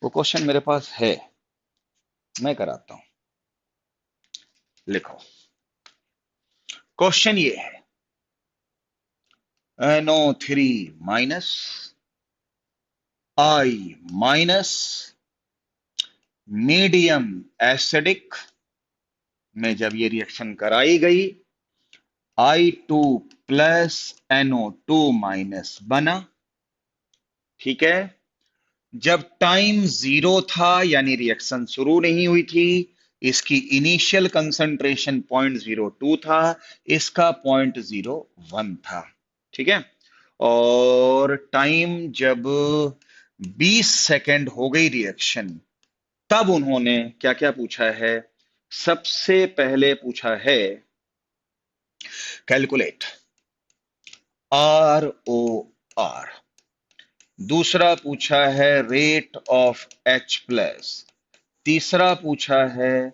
वो क्वेश्चन मेरे पास है, मैं कराता हूं। लिखो, क्वेश्चन ये है, NO3 minus I minus medium acidic में जब ये रिएक्शन कराई गई, I2 प्लस NO2 माइनस बना। ठीक है? जब टाइम 0 था यानी रिएक्शन शुरू नहीं हुई थी, इसकी इनिशियल कंसंट्रेशन 0.02 था, इसका 0.01 था। ठीक है? और टाइम जब 20 सेकंड हो गई रिएक्शन, तब उन्होंने क्या क्या पूछा है? सबसे पहले पूछा है कैलकुलेट ROR, दूसरा पूछा है रेट ऑफ H+, तीसरा पूछा है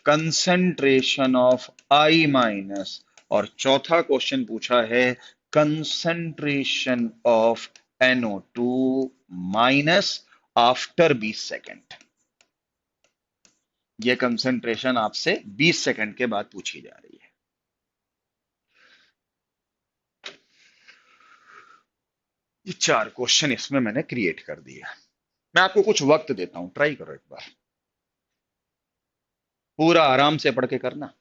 कंसंट्रेशन ऑफ I-, और चौथा क्वेश्चन पूछा है concentration of NO2- after 20 second. ये कंसंट्रेशन आपसे 20 सेकंड के बाद पूछी जा रही है। ये 4 क्वेश्चन इसमें मैंने क्रिएट कर दिया। मैं आपको कुछ वक्त देता हूं, ट्राई करो एक बार, पूरा आराम से पढ़ के करना।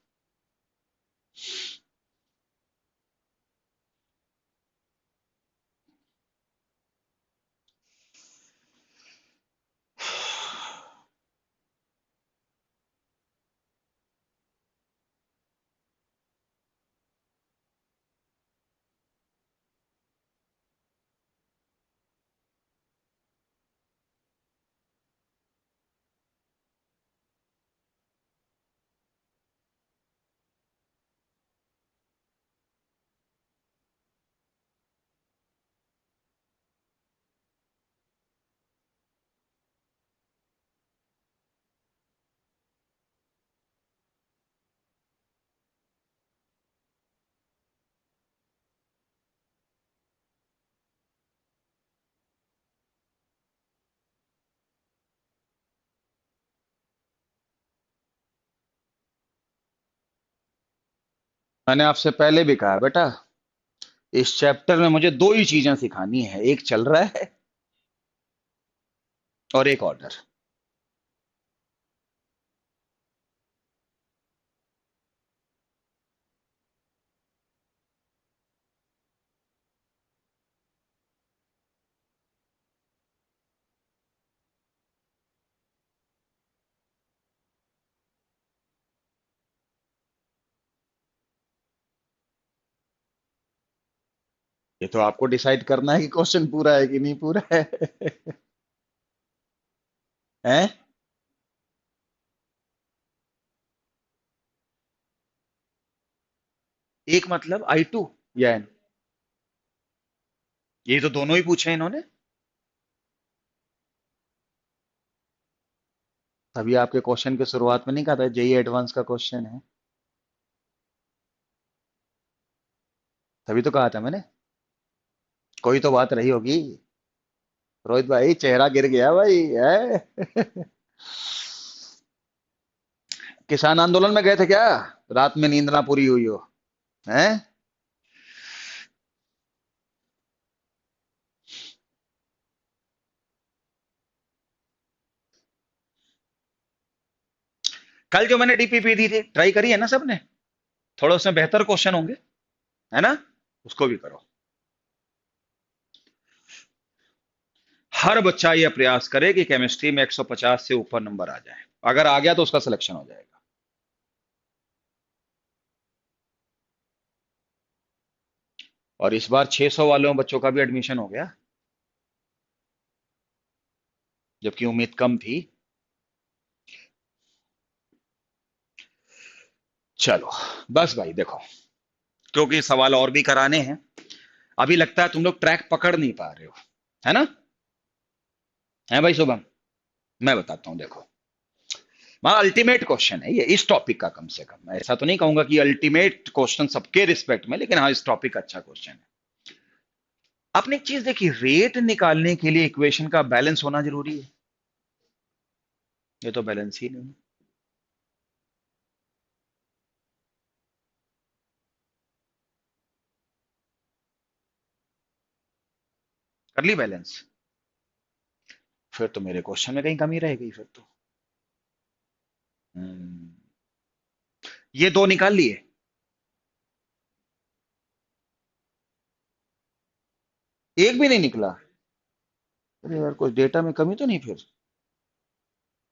मैंने आपसे पहले भी कहा बेटा, इस चैप्टर में मुझे दो ही चीजें सिखानी है, एक चल रहा है और एक ऑर्डर। ये तो आपको डिसाइड करना है कि क्वेश्चन पूरा है कि नहीं पूरा है। हैं? एक मतलब I2 या N? ये तो दोनों ही पूछे हैं इन्होंने। तभी आपके क्वेश्चन की शुरुआत में नहीं कहा था जेई एडवांस का क्वेश्चन है? तभी तो कहा था मैंने। कोई तो बात रही होगी। रोहित भाई चेहरा गिर गया भाई है। किसान आंदोलन में गए थे क्या? रात में नींद ना पूरी हुई हो? हैं? कल जो मैंने डीपीपी दी थी, ट्राई करी है ना सबने? थोड़ा उसमें बेहतर क्वेश्चन होंगे, है ना? उसको भी करो। हर बच्चा यह प्रयास करे कि केमिस्ट्री में 150 से ऊपर नंबर आ जाए। अगर आ गया तो उसका सिलेक्शन हो जाएगा। और इस बार 600 वालों बच्चों का भी एडमिशन हो गया, जबकि उम्मीद कम थी। चलो, बस भाई देखो, क्योंकि सवाल और भी कराने हैं। अभी लगता है तुम लोग ट्रैक पकड़ नहीं पा रहे हो, है ना? है भाई शुभम? मैं बताता हूं, देखो। वहां अल्टीमेट क्वेश्चन है ये, इस टॉपिक का। कम से कम मैं ऐसा तो नहीं कहूंगा कि अल्टीमेट क्वेश्चन सबके रिस्पेक्ट में, लेकिन हाँ, इस टॉपिक का अच्छा क्वेश्चन है। आपने एक चीज देखी, रेट निकालने के लिए इक्वेशन का बैलेंस होना जरूरी है। ये तो बैलेंस ही नहीं। कर ली बैलेंस? फिर तो मेरे क्वेश्चन में कहीं कमी रह गई फिर तो। हम्म, ये दो निकाल लिए? एक भी नहीं निकला? अरे यार, कुछ डेटा में कमी तो नहीं फिर?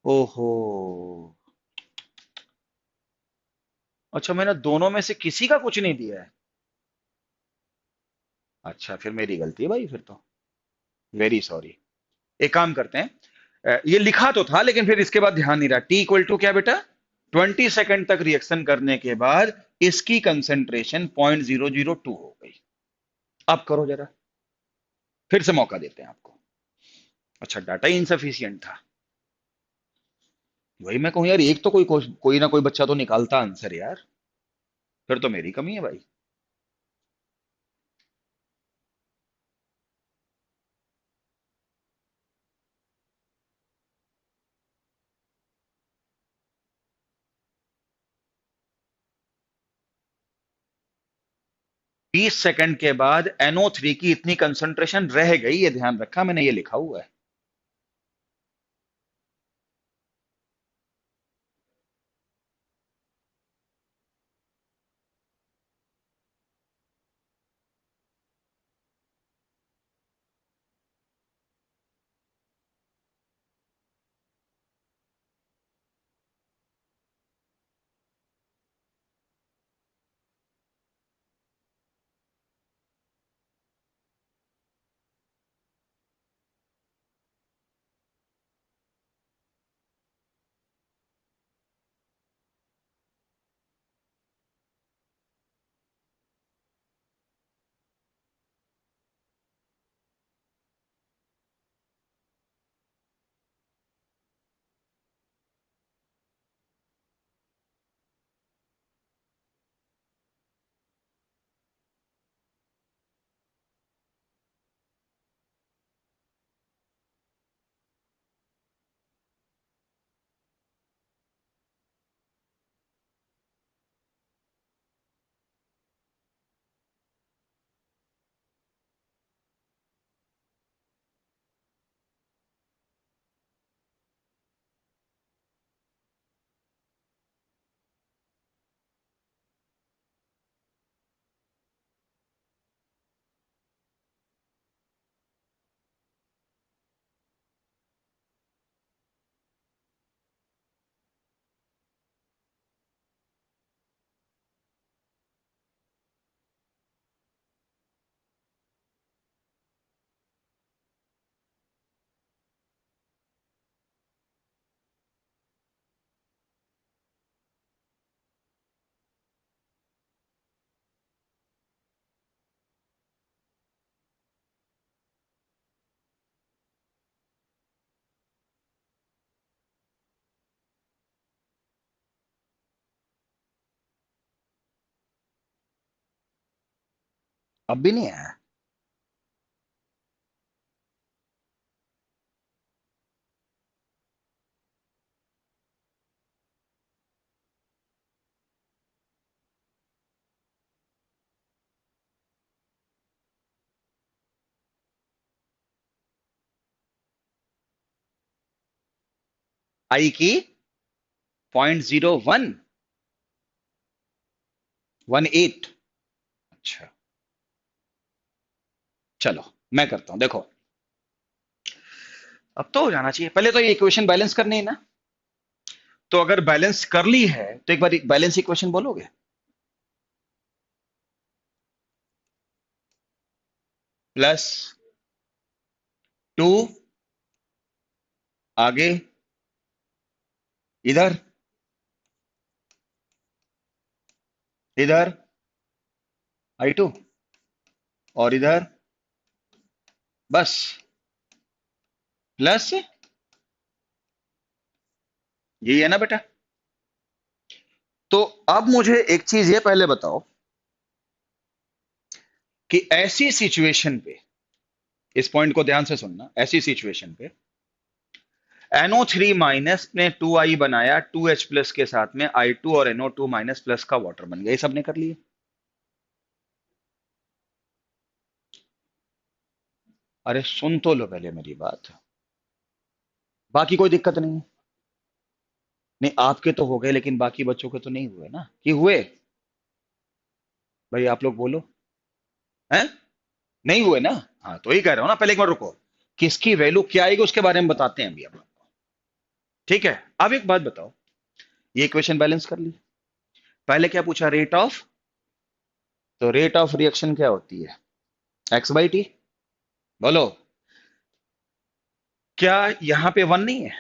ओहो। अच्छा, मैंने दोनों में से किसी का कुछ नहीं दिया है। अच्छा, फिर मेरी गलती है भाई फिर तो। Very sorry. एक काम करते हैं, ये लिखा तो था लेकिन फिर इसके बाद ध्यान नहीं रहा। टी इक्वल टू क्या बेटा? 20 सेकंड तक रिएक्शन करने के बाद इसकी कंसेंट्रेशन 0.002 हो गई। अब करो जरा, फिर से मौका देते हैं आपको। अच्छा, डाटा ही इनसफिशियंट था। वही मैं कहूँ यार, एक तो कोई ना कोई बच्चा तो निकालता आंसर यार। फिर तो मेरी कमी है भाई। 20 सेकंड के बाद NO3 की इतनी कंसंट्रेशन रह गई, ये ध्यान रखा मैंने, ये लिखा हुआ है। अब भी नहीं आया? आई की 0.01, 18। अच्छा, चलो मैं करता हूं, देखो। अब तो हो जाना चाहिए, पहले तो ये इक्वेशन बैलेंस करनी है ना। तो अगर बैलेंस कर ली है तो एक बार बैलेंस इक्वेशन बोलोगे? +2, आगे इधर, इधर I2, और इधर बस प्लस, यही है ना बेटा? तो अब मुझे एक चीज ये पहले बताओ कि ऐसी सिचुएशन पे, इस पॉइंट को ध्यान से सुनना, ऐसी सिचुएशन पे NO3 माइनस ने 2I बनाया 2H प्लस के साथ में, I2 और NO2 माइनस प्लस का वाटर बन गया, ये सबने कर लिया। अरे सुन तो लो पहले मेरी बात, बाकी कोई दिक्कत नहीं है। नहीं, आपके तो हो गए लेकिन बाकी बच्चों के तो नहीं हुए ना, कि हुए? भाई आप लोग बोलो, हैं? नहीं हुए ना? हाँ तो ही कह रहा हूं ना, पहले एक बार रुको, किसकी वैल्यू क्या आएगी उसके बारे में बताते हैं अभी आप लोग को। ठीक है, अब एक बात बताओ, ये इक्वेशन बैलेंस कर ली, पहले क्या पूछा? रेट ऑफ, तो रेट ऑफ रिएक्शन क्या होती है? x/t। बोलो, क्या यहां पे 1 नहीं है?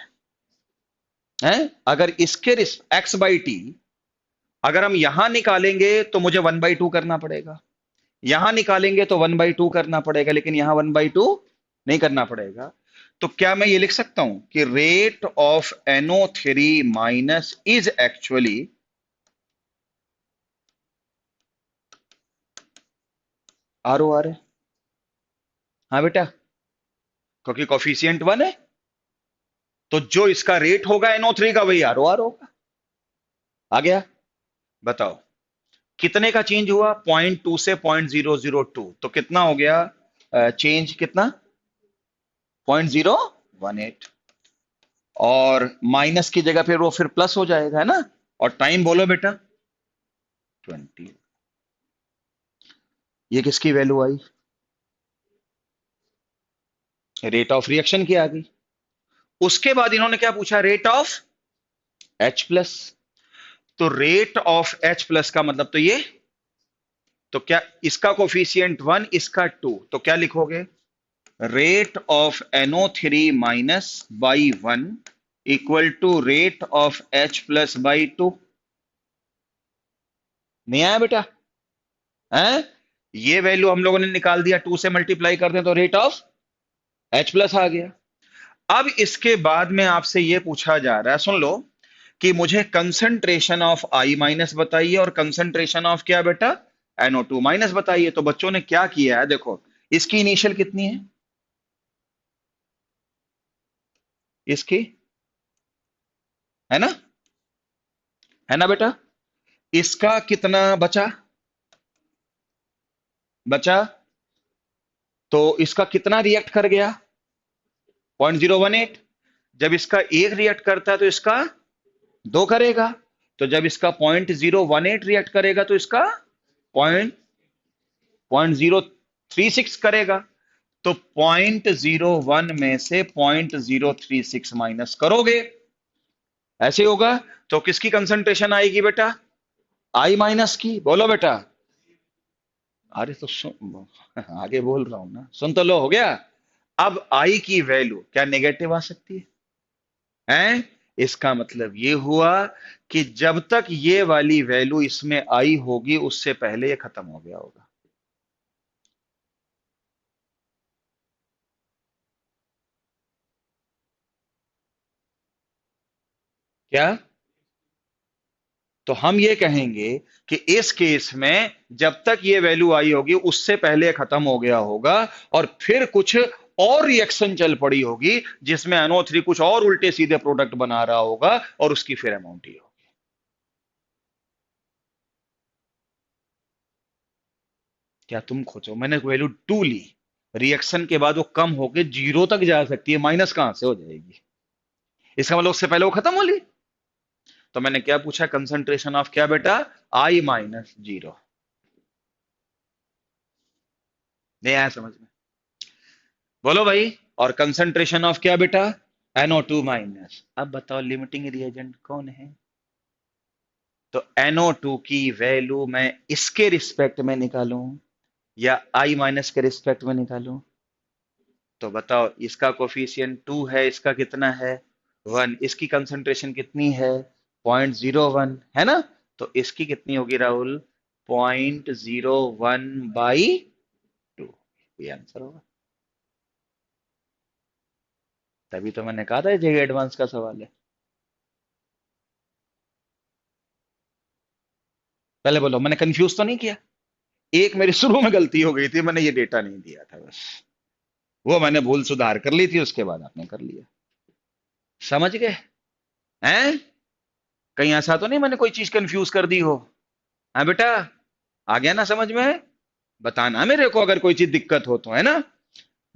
हैं? अगर इसके x/t अगर हम यहां निकालेंगे तो मुझे 1/2 करना पड़ेगा, यहां निकालेंगे तो 1/2 करना पड़ेगा, लेकिन यहां 1/2 नहीं करना पड़ेगा। तो क्या मैं ये लिख सकता हूं कि rate of NO3 minus is actually ROR है? हाँ बेटा, क्योंकि कॉफिशिएंट 1 है, तो जो इसका रेट होगा NO3 का वही ROR होगा। आ गया? बताओ, कितने का चेंज हुआ? 0.2 से 0.002, तो कितना हो गया चेंज? कितना? 0.018। और माइनस की जगह फिर वो फिर प्लस हो जाएगा, है ना? और टाइम बोलो बेटा, 20। ये किसकी value I? Rate of reaction की आ गई। उसके बाद इन्होंने क्या पूछा? Rate of H plus. तो रेट ऑफ एच प्लस का मतलब तो ये, तो क्या इसका कोफिशियंट 1, इसका 2, तो क्या लिखोगे? Rate of NO3 minus by 1 equal to rate of H plus by 2। नहीं आया बेटा? हैं? ये वैल्यू हम लोगों ने निकाल दिया, 2 से मल्टीप्लाई कर दें तो रेट ऑफ H प्लस आ गया। अब इसके बाद में आपसे ये पूछा जा रहा है, सुन लो, कि मुझे कंसंट्रेशन ऑफ I माइनस बताइए और कंसंट्रेशन ऑफ क्या बेटा? NO2 माइनस बताइए। तो बच्चों ने क्या किया है, देखो, इसकी इनिशियल कितनी है? इसकी, है ना? है ना बेटा? इसका कितना बचा? बचा। तो इसका कितना रिएक्ट कर गया? 0.018। जब इसका एक रिएक्ट करता है तो इसका दो करेगा। तो जब इसका 0.018 रिएक्ट करेगा तो इसका पॉइंट 0.036 करेगा। तो 0.01 में से 0.036 माइनस करोगे, ऐसे होगा। तो किसकी कंसंट्रेशन आएगी बेटा? आई माइनस की। बोलो बेटा। अरे तो सुन, आगे बोल रहा हूं ना, सुन तो लो, हो गया। अब आई की वैल्यू क्या नेगेटिव आ सकती है? इसका मतलब ये हुआ कि जब तक ये वाली वैल्यू इसमें आई होगी उससे पहले ये खत्म हो गया होगा। क्या? तो हम ये कहेंगे कि इस केस में जब तक ये वैल्यू आई होगी उससे पहले खत्म हो गया होगा, और फिर कुछ और रिएक्शन चल पड़ी होगी जिसमें NO3 कुछ और उल्टे सीधे प्रोडक्ट बना रहा होगा और उसकी फिर अमाउंट ही होगी। क्या तुम खोजो, मैंने वैल्यू 2 ली, रिएक्शन के बाद वो कम होके 0 तक जा सकती है, माइनस कहां से हो जाएगी? इसका मतलब उससे पहले वो खत्म हो ली। तो मैंने क्या पूछा? कंसंट्रेशन ऑफ क्या बेटा? I minus 0। नहीं आया समझ में? बोलो भाई। और कंसंट्रेशन ऑफ क्या बेटा? NO2 minus. अब बताओ लिमिटिंग रिएजेंट कौन है? तो NO2 की वैल्यू मैं इसके रिस्पेक्ट में निकालूं या I माइनस के रिस्पेक्ट में निकालूं? तो बताओ, इसका कोफिशियंट 2 है, इसका कितना है? 1। इसकी कंसंट्रेशन कितनी है? 0.01, है ना? तो इसकी कितनी होगी राहुल? 0.01 बाई 2। ये आंसर होगा। तभी तो मैंने कहा था ये एडवांस का सवाल है। पहले बोलो, मैंने कंफ्यूज तो नहीं किया? एक मेरी शुरू में गलती हो गई थी, मैंने ये डेटा नहीं दिया था बस। वो मैंने भूल सुधार कर ली थी, उसके बाद आपने कर लिया। समझ गए? हैं? कहीं ऐसा तो नहीं मैंने कोई चीज कंफ्यूज कर दी हो? हाँ बेटा, आ गया ना समझ में? बताना मेरे को अगर कोई चीज दिक्कत हो तो, है ना?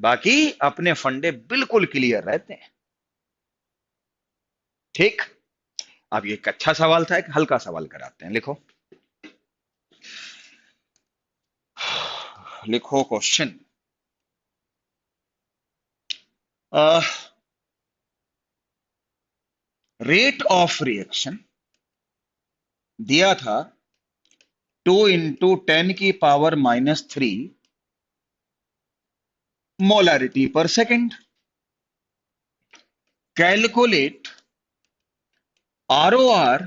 बाकी अपने फंडे बिल्कुल क्लियर रहते हैं। ठीक। अब ये एक अच्छा सवाल था, एक हल्का सवाल कराते हैं। लिखो, लिखो क्वेश्चन। रेट ऑफ रिएक्शन दिया था 2 × 10⁻³ मोलारिटी पर second. Calculate ROR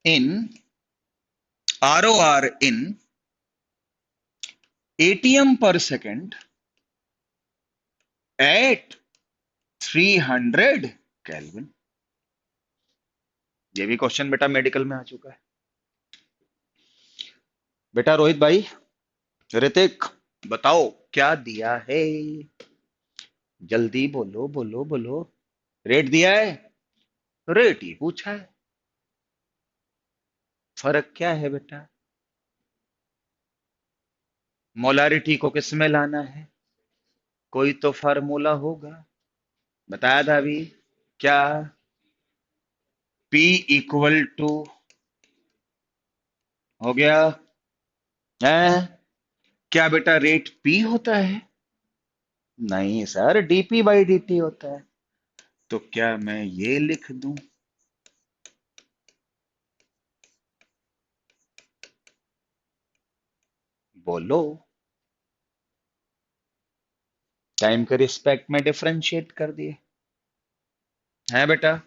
in ATM per second at 300 kelvin. ये भी क्वेश्चन बेटा मेडिकल में आ चुका है। बेटा रोहित भाई, ऋतिक, बताओ क्या दिया है? जल्दी बोलो बोलो बोलो। रेट दिया है? रेट ही पूछा है। फर्क क्या है बेटा? मोलारिटी को किस में लाना है? कोई तो फार्मूला होगा, बताया था अभी। क्या? P इक्वल टू, हो गया है? क्या बेटा रेट P होता है? नहीं सर, dp बाई dt होता है। तो क्या मैं ये लिख दूं? बोलो। टाइम के रिस्पेक्ट में डिफरेंशिएट कर दिए है बेटा।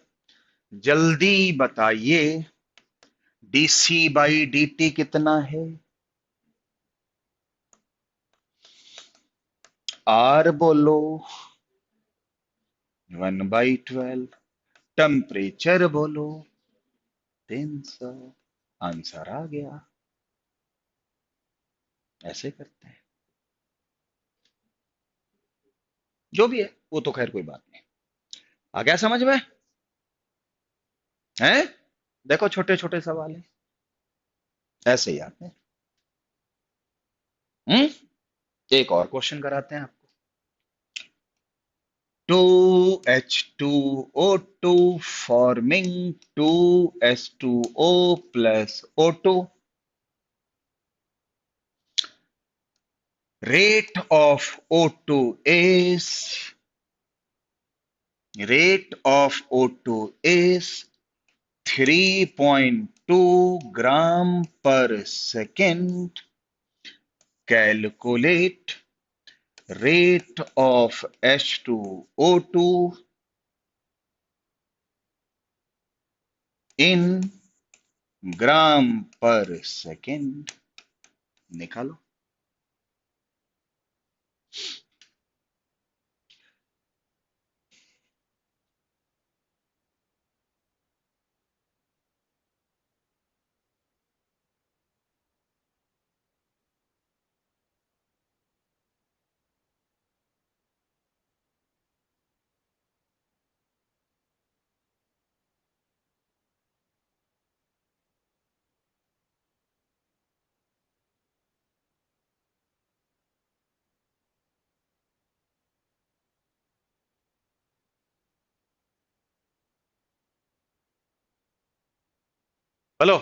जल्दी बताइए, dc बाई dt कितना है? R बोलो। 1/12। टेम्परेचर बोलो। 300। आंसर आ गया। ऐसे करते हैं, जो भी है वो तो खैर कोई बात नहीं। आ गया समझ में? हैं? देखो छोटे छोटे सवाल है, ऐसे ही आते हैं। हम्म। एक और क्वेश्चन कराते हैं आपको। 2H2O2 forming 2S2O plus O2. Rate of O2 is, rate of O2 is 3.2 gram per second. Calculate rate of H2O2 in ग्राम पर सेकेंड। निकालो। हेलो।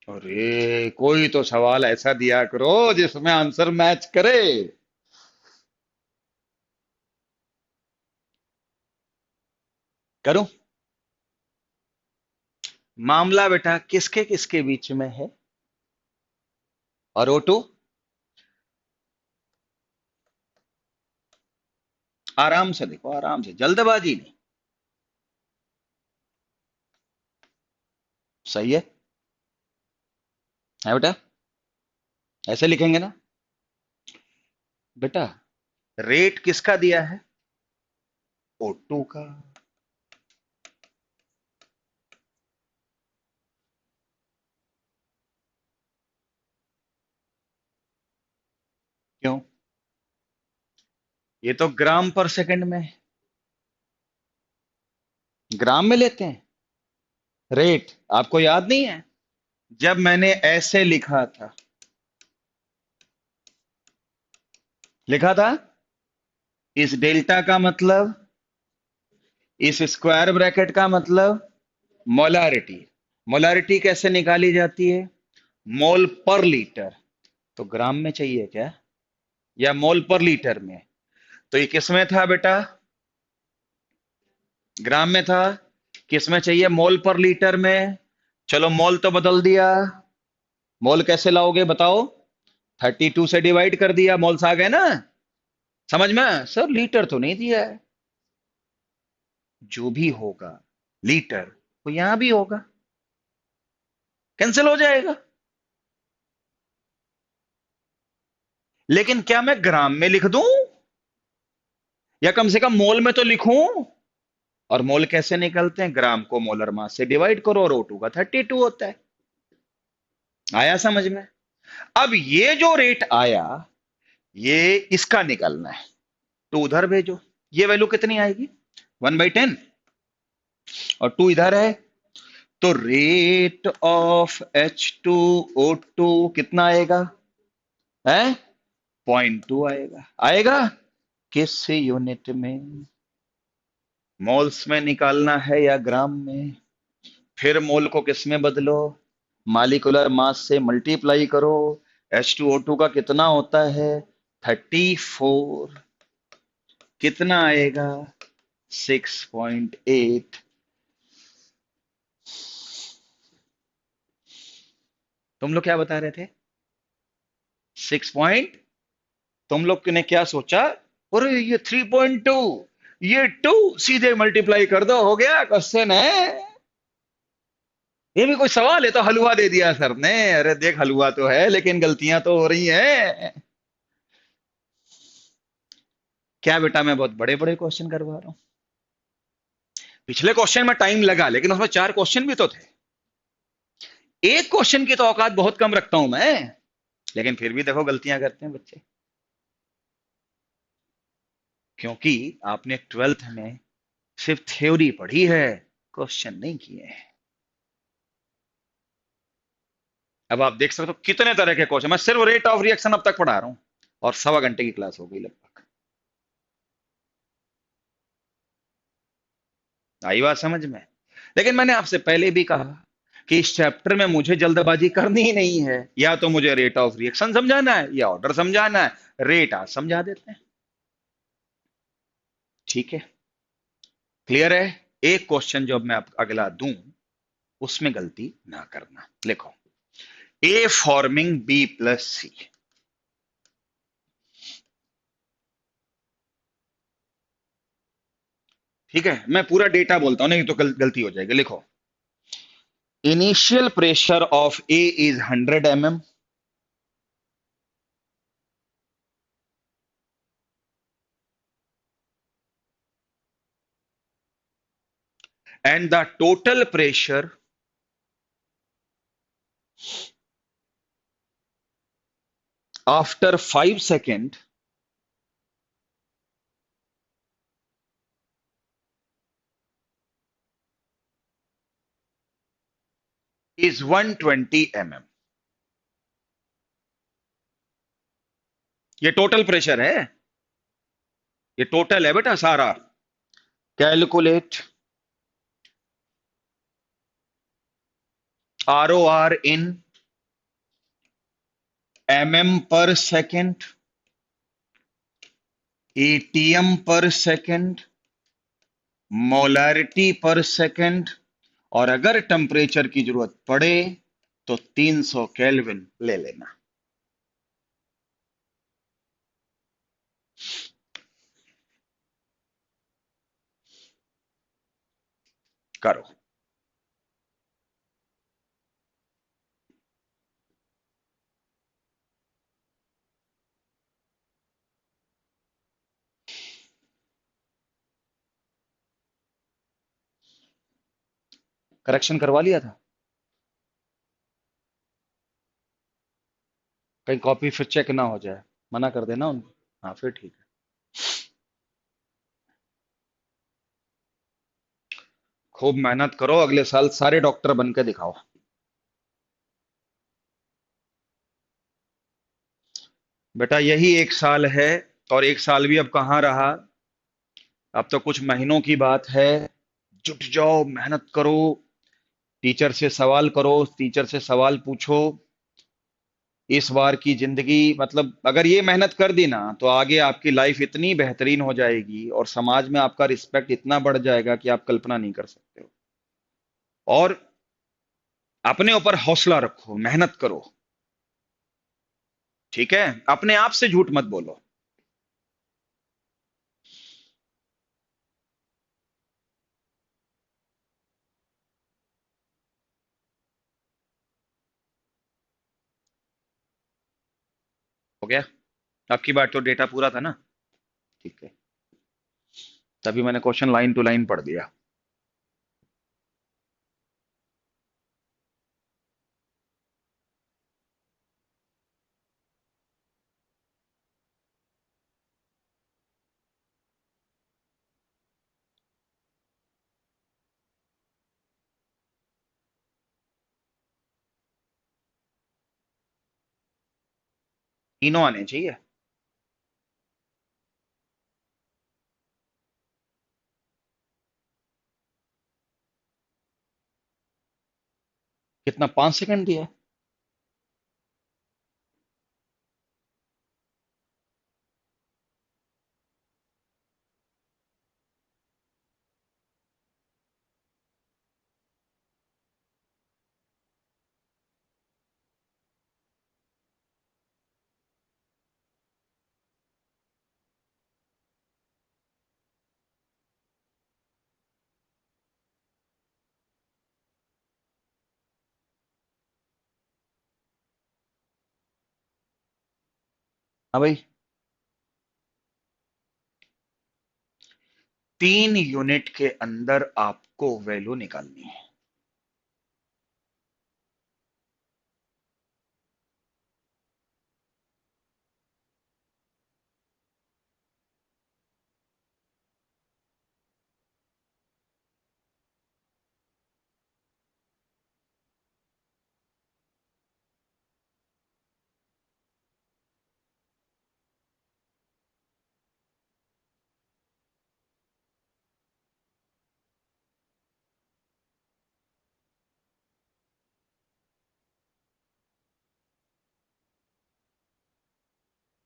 अरे कोई तो सवाल ऐसा दिया करो जिसमें आंसर मैच करे। करूं? मामला बेटा किसके किसके बीच में है? और O2? आराम से देखो, आराम से, जल्दबाजी नहीं। सही है बेटा? ऐसे लिखेंगे ना बेटा? रेट किसका दिया है? O2 का। क्यों? ये तो ग्राम पर सेकंड में है। ग्राम में लेते हैं रेट। आपको याद नहीं है जब मैंने ऐसे लिखा था? लिखा था इस डेल्टा का मतलब, इस स्क्वायर ब्रैकेट का मतलब मोलारिटी। मोलारिटी कैसे निकाली जाती है? मोल पर लीटर। तो ग्राम में चाहिए क्या, या मोल पर लीटर में? तो ये किस में था बेटा? ग्राम में था। किस में चाहिए? मोल पर लीटर में। चलो मोल तो बदल दिया। मोल कैसे लाओगे बताओ? 32 से डिवाइड कर दिया, मोल्स आ गए ना। समझ में? सर लीटर तो नहीं दिया है। जो भी होगा लीटर वो यहां भी होगा, कैंसिल हो जाएगा। लेकिन क्या मैं ग्राम में लिख दूं, या कम से कम मोल में तो लिखूं? और मोल कैसे निकलते हैं? ग्राम को मोलर मास से डिवाइड करो और O2 का 32 होता है। आया समझ में? अब ये जो रेट आया, ये इसका निकलना है। तो उधर भेजो। ये वैल्यू कितनी आएगी? 1/10। और 2 इधर है, तो रेट ऑफ H2O2 कितना आएगा? है 0.2 आएगा। आएगा किस यूनिट में? मोल्स में निकालना है या ग्राम में? फिर मोल को किस में बदलो? मालिकुलर मास से मल्टीप्लाई करो। H2O2 का कितना होता है? 34। कितना आएगा? 6.8। तुम लोग क्या बता रहे थे? 6 तुम लोग ने क्या सोचा? अरे ये 3.2, ये 2, सीधे मल्टीप्लाई कर दो, हो गया क्वेश्चन है। ये भी कोई सवाल है? तो हलवा दे दिया सर ने। अरे देख, हलवा तो है लेकिन गलतियां तो हो रही हैं। क्या बेटा, मैं बहुत बड़े बड़े क्वेश्चन करवा रहा हूं। पिछले क्वेश्चन में टाइम लगा लेकिन उसमें 4 क्वेश्चन भी तो थे। एक क्वेश्चन की तो औकात बहुत कम रखता हूं मैं, लेकिन फिर भी देखो गलतियां करते हैं बच्चे। क्योंकि आपने 12th में सिर्फ थ्योरी पढ़ी है, क्वेश्चन नहीं किए हैं। अब आप देख सकते हो कितने तरह के क्वेश्चन, मैं सिर्फ रेट ऑफ रिएक्शन अब तक पढ़ा रहा हूं, और 1.25 घंटे की क्लास हो गई लगभग। आई बात समझ में? लेकिन मैंने आपसे पहले भी कहा कि इस चैप्टर में मुझे जल्दबाजी करनी ही नहीं है। या तो मुझे रेट ऑफ रिएक्शन समझाना है या ऑर्डर समझाना है। रेट आज समझा देते हैं, ठीक है? क्लियर है? एक क्वेश्चन जो अब मैं अगला दूं उसमें गलती ना करना। लिखो, ए फॉर्मिंग बी प्लस सी। ठीक है, मैं पूरा डेटा बोलता हूं, नहीं तो गलती हो जाएगी। लिखो, initial pressure of A is 100 mm and the total pressure after 5 seconds is 120 mm। ये टोटल प्रेशर है, ये टोटल है बेटा सारा। कैलकुलेट ROR इन mm/सेकंड, ATM पर सेकंड, मोलारिटी पर सेकंड, और अगर टेम्परेचर की जरूरत पड़े तो 300 केल्विन ले लेना। करो। करेक्शन करवा लिया था? कहीं कॉपी फिर चेक ना हो जाए, मना कर देना उनको। हाँ फिर ठीक है। खूब मेहनत करो, अगले साल सारे डॉक्टर बन के दिखाओ। बेटा यही एक साल है, और एक साल भी अब कहाँ रहा। अब तो कुछ महीनों की बात है। जुट जाओ, मेहनत करो, टीचर से सवाल करो, टीचर से सवाल पूछो। इस बार की जिंदगी, मतलब अगर ये मेहनत कर दी ना तो आगे आपकी लाइफ इतनी बेहतरीन हो जाएगी और समाज में आपका रिस्पेक्ट इतना बढ़ जाएगा कि आप कल्पना नहीं कर सकते हो। और अपने ऊपर हौसला रखो, मेहनत करो, ठीक है? अपने आप से झूठ मत बोलो। हो गया? आपकी बात तो डेटा पूरा था ना? ठीक है, तभी मैंने क्वेश्चन लाइन टू लाइन पढ़ दिया। तीनों आने चाहिए। कितना, 5 सेकंड दिया है? हाँ भाई, 3 यूनिट के अंदर आपको वैल्यू निकालनी है।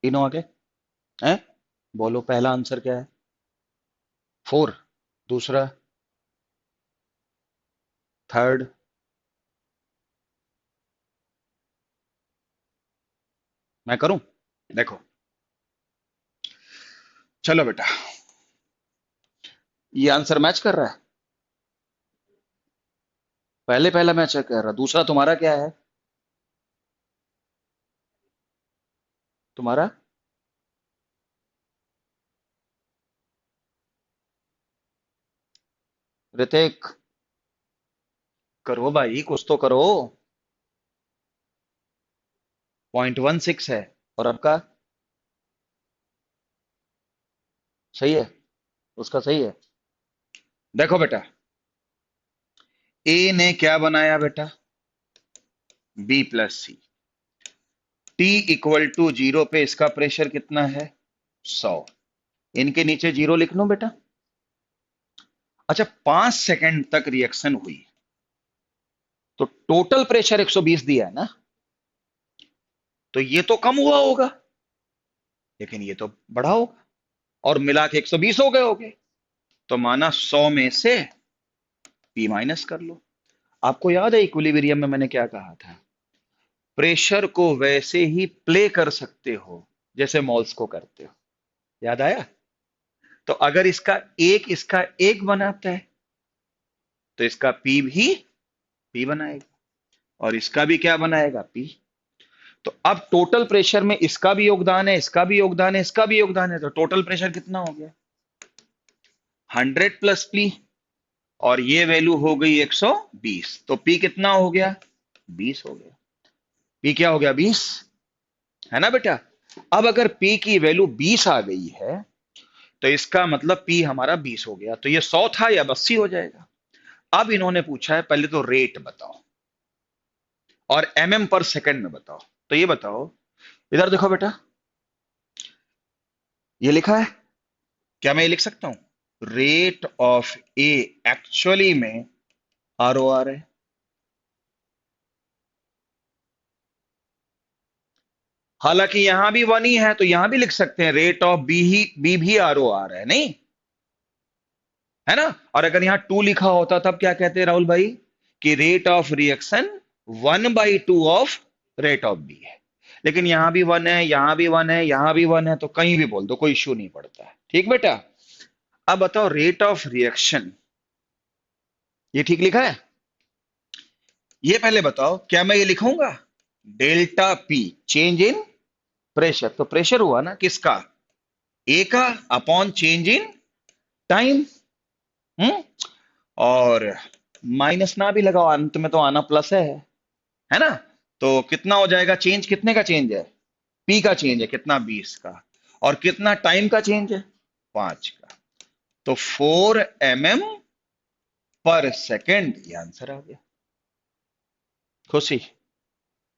तीनों आगे हैं? बोलो पहला आंसर क्या है? 4। दूसरा? थर्ड? मैं करूं? देखो, चलो बेटा, ये आंसर मैच कर रहा है। पहले पहला मैच कर रहा, दूसरा तुम्हारा क्या है? तुम्हारा? ऋतिक, करो भाई, कुछ तो करो। 0.16 है। और आपका? सही है? उसका सही है। देखो बेटा, ए ने क्या बनाया बेटा? B+C। T इक्वल टू 0 पे इसका प्रेशर कितना है? 100। इनके नीचे 0 लिख लो बेटा। अच्छा, 5 सेकंड तक रिएक्शन हुई, तो टोटल प्रेशर 120 दिया है ना, तो ये तो कम हुआ होगा, लेकिन ये तो बढ़ा होगा, और मिला के 120 हो गए होगे। तो माना 100 में से P माइनस कर लो। आपको याद है इक्विलिब्रियम में मैंने क्या कहा था? प्रेशर को वैसे ही प्ले कर सकते हो जैसे मोल्स को करते हो। याद आया? तो अगर इसका एक बनाता है, तो इसका पी भी पी बनाएगा, और इसका भी क्या बनाएगा? पी। तो अब टोटल प्रेशर में इसका भी योगदान है, इसका भी योगदान है, इसका भी योगदान है, तो टोटल प्रेशर कितना हो गया? 100 + P। और ये वैल्यू हो गई 120, तो पी कितना हो गया? 20 हो गया। पी क्या हो गया? 20, है ना बेटा? अब अगर पी की वैल्यू 20 आ गई है, तो इसका मतलब पी हमारा 20 हो गया, तो ये 100 था या 80 हो जाएगा। अब इन्होंने पूछा है पहले तो रेट बताओ, और mm/सेकंड में बताओ। तो ये बताओ, इधर देखो बेटा, ये लिखा है, क्या मैं ये लिख सकता हूं? रेट ऑफ ए एक्चुअली में ROR है। हालांकि यहां भी 1 ही है, तो यहां भी लिख सकते हैं रेट ऑफ बी भी ROR है, नहीं है ना? और अगर यहां 2 लिखा होता तब क्या कहते राहुल भाई? कि rate of reaction 1/2 of rate of B है। लेकिन यहां भी 1 है, यहां भी 1 है, यहां भी 1 है, तो कहीं भी बोल दो, कोई इश्यू नहीं पड़ता है। ठीक बेटा? अब बताओ रेट ऑफ रिएक्शन, ये ठीक लिखा है? ये पहले बताओ, क्या मैं ये लिखूंगा? Delta P, change in pressure. तो प्रेशर हुआ ना किसका? ए का, अपॉन चेंज इन टाइम। हम्म और माइनस ना भी लगाओ, अंत में तो आना प्लस है ना? तो कितना हो जाएगा चेंज? कितने का चेंज है? पी का चेंज है कितना? 20 का। और कितना टाइम का चेंज है? 5 का। तो 4 mm/सेकंड, ये आंसर आ गया। खुशी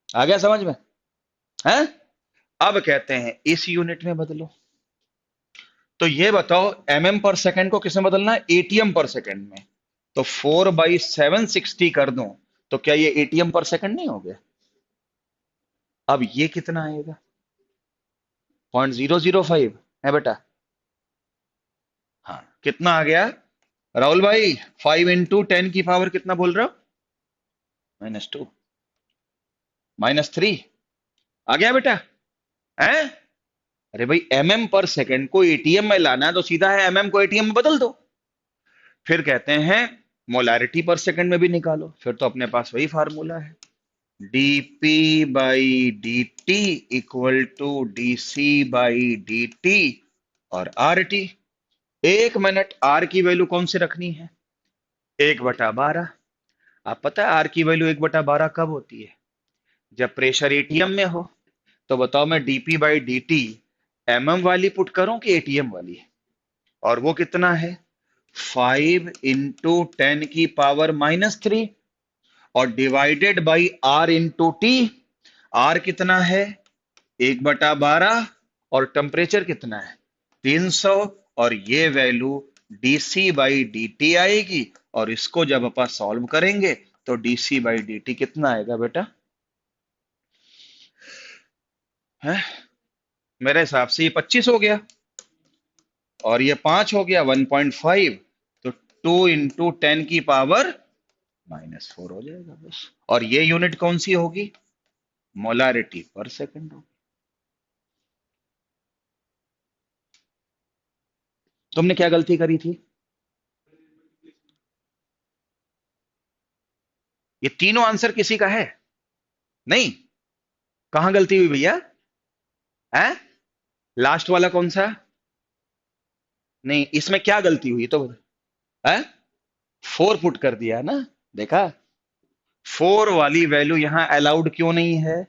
आ गया समझ में? है? अब कहते हैं इस यूनिट में बदलो। तो ये बताओ mm पर सेकंड को किसमें बदलना है? एटीएम पर सेकंड में। तो 4/760 कर दूं तो क्या ये एटीएम पर सेकंड नहीं हो गया? अब ये कितना आएगा? 0.005 है बेटा। हाँ, कितना आ गया राहुल भाई? 5 × 10 की पावर कितना बोल रहे हो? -2, -3 आ गया बेटा? है? अरे भाई, पर सेकंड को एटीएम में लाना है तो सीधा है को एटीएम में बदल दो। फिर कहते हैं मोलारिटी पर सेकंड में भी निकालो, फिर तो अपने पास वही फार्मूला है, dp/dt = dc/dt और RT। 1 मिनट, R की वैल्यू कौन सी रखनी है? 1/12। आप पता है R की वैल्यू 1/12 कब होती है? जब प्रेशर एटीएम में हो। तो बताओ मैं dp/dt वाली पुट करूं कि एटीएम वाली? और वो कितना है? 5 × 10⁻³ और डिवाइडेड बाई R/T। R कितना है? 1/12। और टेम्परेचर कितना है? 300। और ये वैल्यू dc/dt आएगी। और इसको जब अपन सॉल्व करेंगे तो dc/dt कितना आएगा बेटा? है? मेरे हिसाब से ये 25 हो गया और ये 5 हो गया, 1.5। तो 2 × 10⁻⁻4 हो जाएगा बस। और ये यूनिट कौन सी होगी? मोलारिटी पर सेकंड होगी। तुमने क्या गलती करी थी? ये तीनों आंसर किसी का है? नहीं। कहां गलती हुई भैया? है? लास्ट वाला कौन सा? नहीं, इसमें क्या गलती हुई तो है? 4 पुट कर दिया ना। देखा? 4 वाली वैल्यू यहां अलाउड क्यों नहीं है?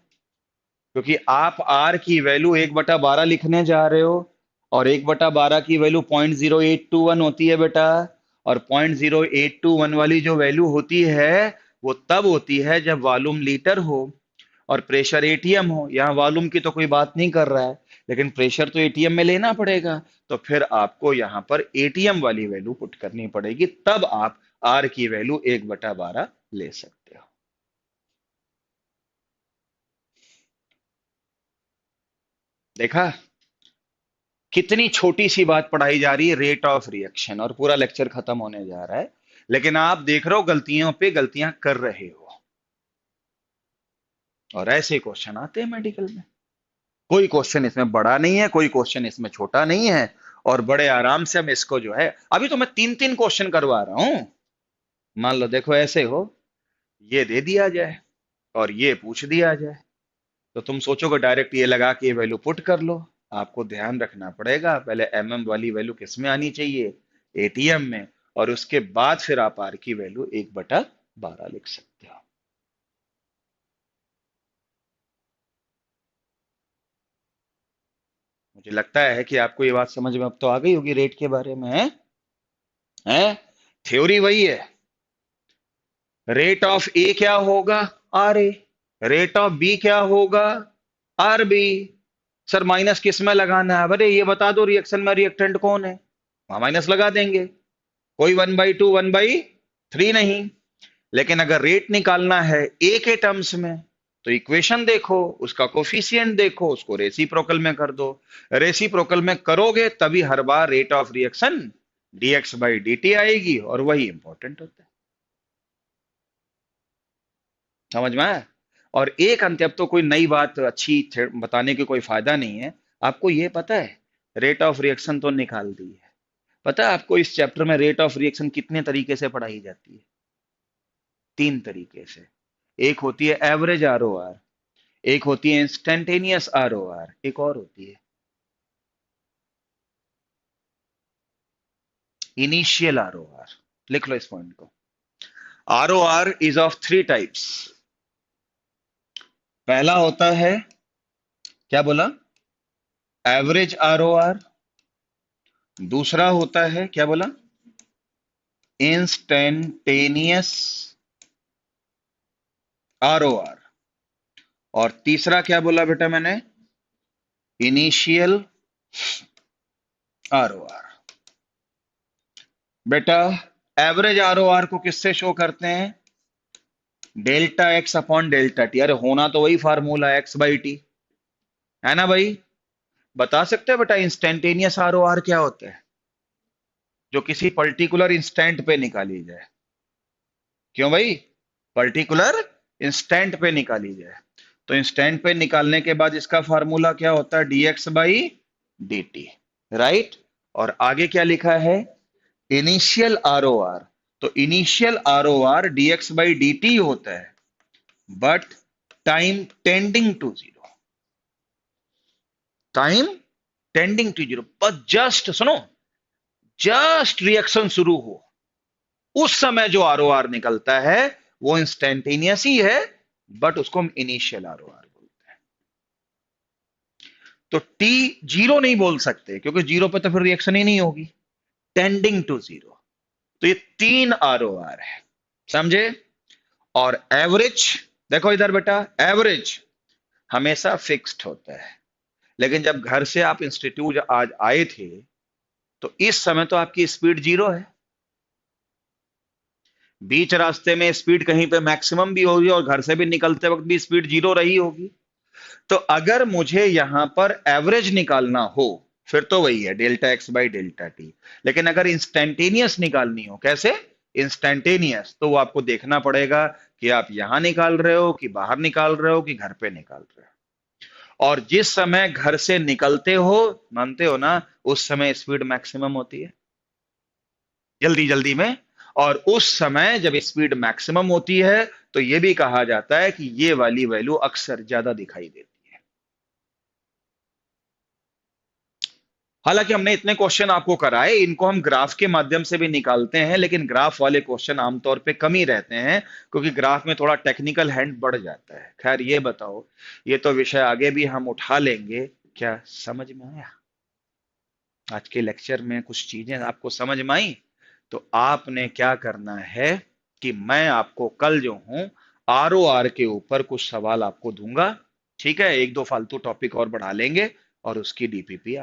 क्योंकि आप आर की वैल्यू 1/12 लिखने जा रहे हो और 1/12 की वैल्यू 0.0821 होती है बेटा। और 0.0821 वाली जो वैल्यू होती है वो तब होती है जब वॉल्यूम लीटर हो और प्रेशर एटीएम हो। यहाँ वॉल्यूम की तो कोई बात नहीं कर रहा है, लेकिन प्रेशर तो एटीएम में लेना पड़ेगा। तो फिर आपको यहाँ पर एटीएम वाली वैल्यू पुट करनी पड़ेगी, तब आप आर की वैल्यू 1/12 ले सकते हो। देखा कितनी छोटी सी बात पढ़ाई जा रही है, रेट ऑफ रिएक्शन, और पूरा लेक्चर खत्म होने जा रहा है। लेकिन आप देख रहे हो गलतियों पे गलतियां कर रहे हो। और ऐसे क्वेश्चन आते हैं मेडिकल में। कोई क्वेश्चन इसमें बड़ा नहीं है, कोई क्वेश्चन इसमें छोटा नहीं है। और बड़े आराम से हम इसको जो है, अभी तो मैं 3-3 क्वेश्चन करवा रहा हूं। मान लो देखो ऐसे हो, ये दे दिया जाए और ये पूछ दिया जाए, तो तुम सोचोगे डायरेक्ट ये लगा के ये वैल्यू पुट कर लो। आपको ध्यान रखना पड़ेगा पहले वाली वैल्यू किस में आनी चाहिए? एटीएम में। और उसके बाद फिर आप आर की वैल्यू 1/12 लिख सकते हो। मुझे लगता है कि आपको ये बात समझ में अब तो आ गई होगी रेट के बारे में, है? हैं? थ्योरी वही है। रेट ऑफ ए क्या होगा? R A. Rate of B क्या होगा? R B. सर माइनस किस में लगाना है? अरे ये बता दो रिएक्शन में रिएक्टेंट कौन है, वहां माइनस लगा देंगे। कोई 1/2 1/3 नहीं। लेकिन अगर रेट निकालना है ए के टर्म्स में तो इक्वेशन देखो, उसका कोफिशिएंट देखो, उसको रेसिप्रोकल में कर दो। रेसिप्रोकल में करोगे तभी हर बार रेट ऑफ रिएक्शन dx/dt आएगी, और वही इंपॉर्टेंट होता है। समझ में आया? और एक अंत, अब तो कोई नई बात अच्छी बताने की कोई फायदा नहीं है। आपको ये पता है रेट ऑफ रिएक्शन तो निकाल दी है। पता है आपको इस चैप्टर में रेट ऑफ रिएक्शन कितने तरीके से पढ़ाई जाती है? 3 तरीके से। एक होती है एवरेज आरओआर, एक होती है इंस्टेंटेनियस आरओआर, एक और होती है इनिशियल आरओआर। लिख लो इस पॉइंट को। ROR is of 3 types. पहला होता है, क्या बोला? Average ROR. दूसरा होता है, क्या बोला? Instantaneous ROR. और तीसरा क्या बोला बेटा मैंने? Initial ROR. बेटा एवरेज आरओआर को किससे शो करते हैं? Delta x upon delta T. अरे होना तो वही फार्मूला एक्स बाई टी है ना भाई। बता सकते हो बेटा इंस्टेंटेनियस आरओआर क्या होता है? जो किसी पर्टिकुलर इंस्टेंट पे निकाली जाए। क्यों भाई? पर्टिकुलर इंस्टेंट पे निकाली जाए। तो इंस्टेंट पे निकालने के बाद इसका फार्मूला क्या होता है? dx by dt, right. और आगे क्या लिखा है? Initial ROR. तो initial ROR dx by dt होता है, but time tending to zero. Time tending to zero, पर जस्ट सुनो, जस्ट रिएक्शन शुरू हो उस समय जो आरओआर निकलता है वो इंस्टेंटेनियस ही है, बट उसको हम इनिशियल आरओआर बोलते हैं। तो टी जीरो नहीं बोल सकते क्योंकि जीरो पे तो फिर रिएक्शन ही नहीं होगी। Tending to zero. तो ये 3 आरओआर है, समझे। और एवरेज, देखो इधर बेटा, एवरेज हमेशा फिक्स्ड होता है। लेकिन जब घर से आप इंस्टीट्यूट आज आए थे तो इस समय तो आपकी स्पीड जीरो है। बीच रास्ते में स्पीड कहीं पे मैक्सिमम भी होगी और घर से भी निकलते वक्त भी स्पीड जीरो रही होगी। तो अगर मुझे यहां पर एवरेज निकालना हो फिर तो वही है delta x by delta T. लेकिन अगर इंस्टेंटेनियस निकालनी हो, कैसे? इंस्टेंटेनियस, तो वो आपको देखना पड़ेगा कि आप यहां निकाल रहे हो कि बाहर निकाल रहे हो कि घर पे निकाल रहे हो। और जिस समय घर से निकलते हो, मानते हो ना, उस समय स्पीड मैक्सिमम होती है, जल्दी जल्दी में। और उस समय जब स्पीड मैक्सिमम होती है तो यह भी कहा जाता है कि ये वाली वैल्यू अक्सर ज्यादा दिखाई देती है। हालांकि हमने इतने क्वेश्चन आपको कराए, इनको हम ग्राफ के माध्यम से भी निकालते हैं, लेकिन ग्राफ वाले क्वेश्चन आमतौर पे कम ही रहते हैं क्योंकि ग्राफ में थोड़ा टेक्निकल हैंड बढ़ जाता है। खैर ये बताओ, ये तो विषय आगे भी हम उठा लेंगे, क्या समझ में आया? आज के लेक्चर में कुछ चीजें आपको समझ में आई? तो आपने क्या करना है कि मैं आपको कल जो हूं आरओआर के ऊपर कुछ सवाल आपको दूंगा, ठीक है। एक दो फालतू टॉपिक और बढ़ा लेंगे और उसकी डीपीपी आप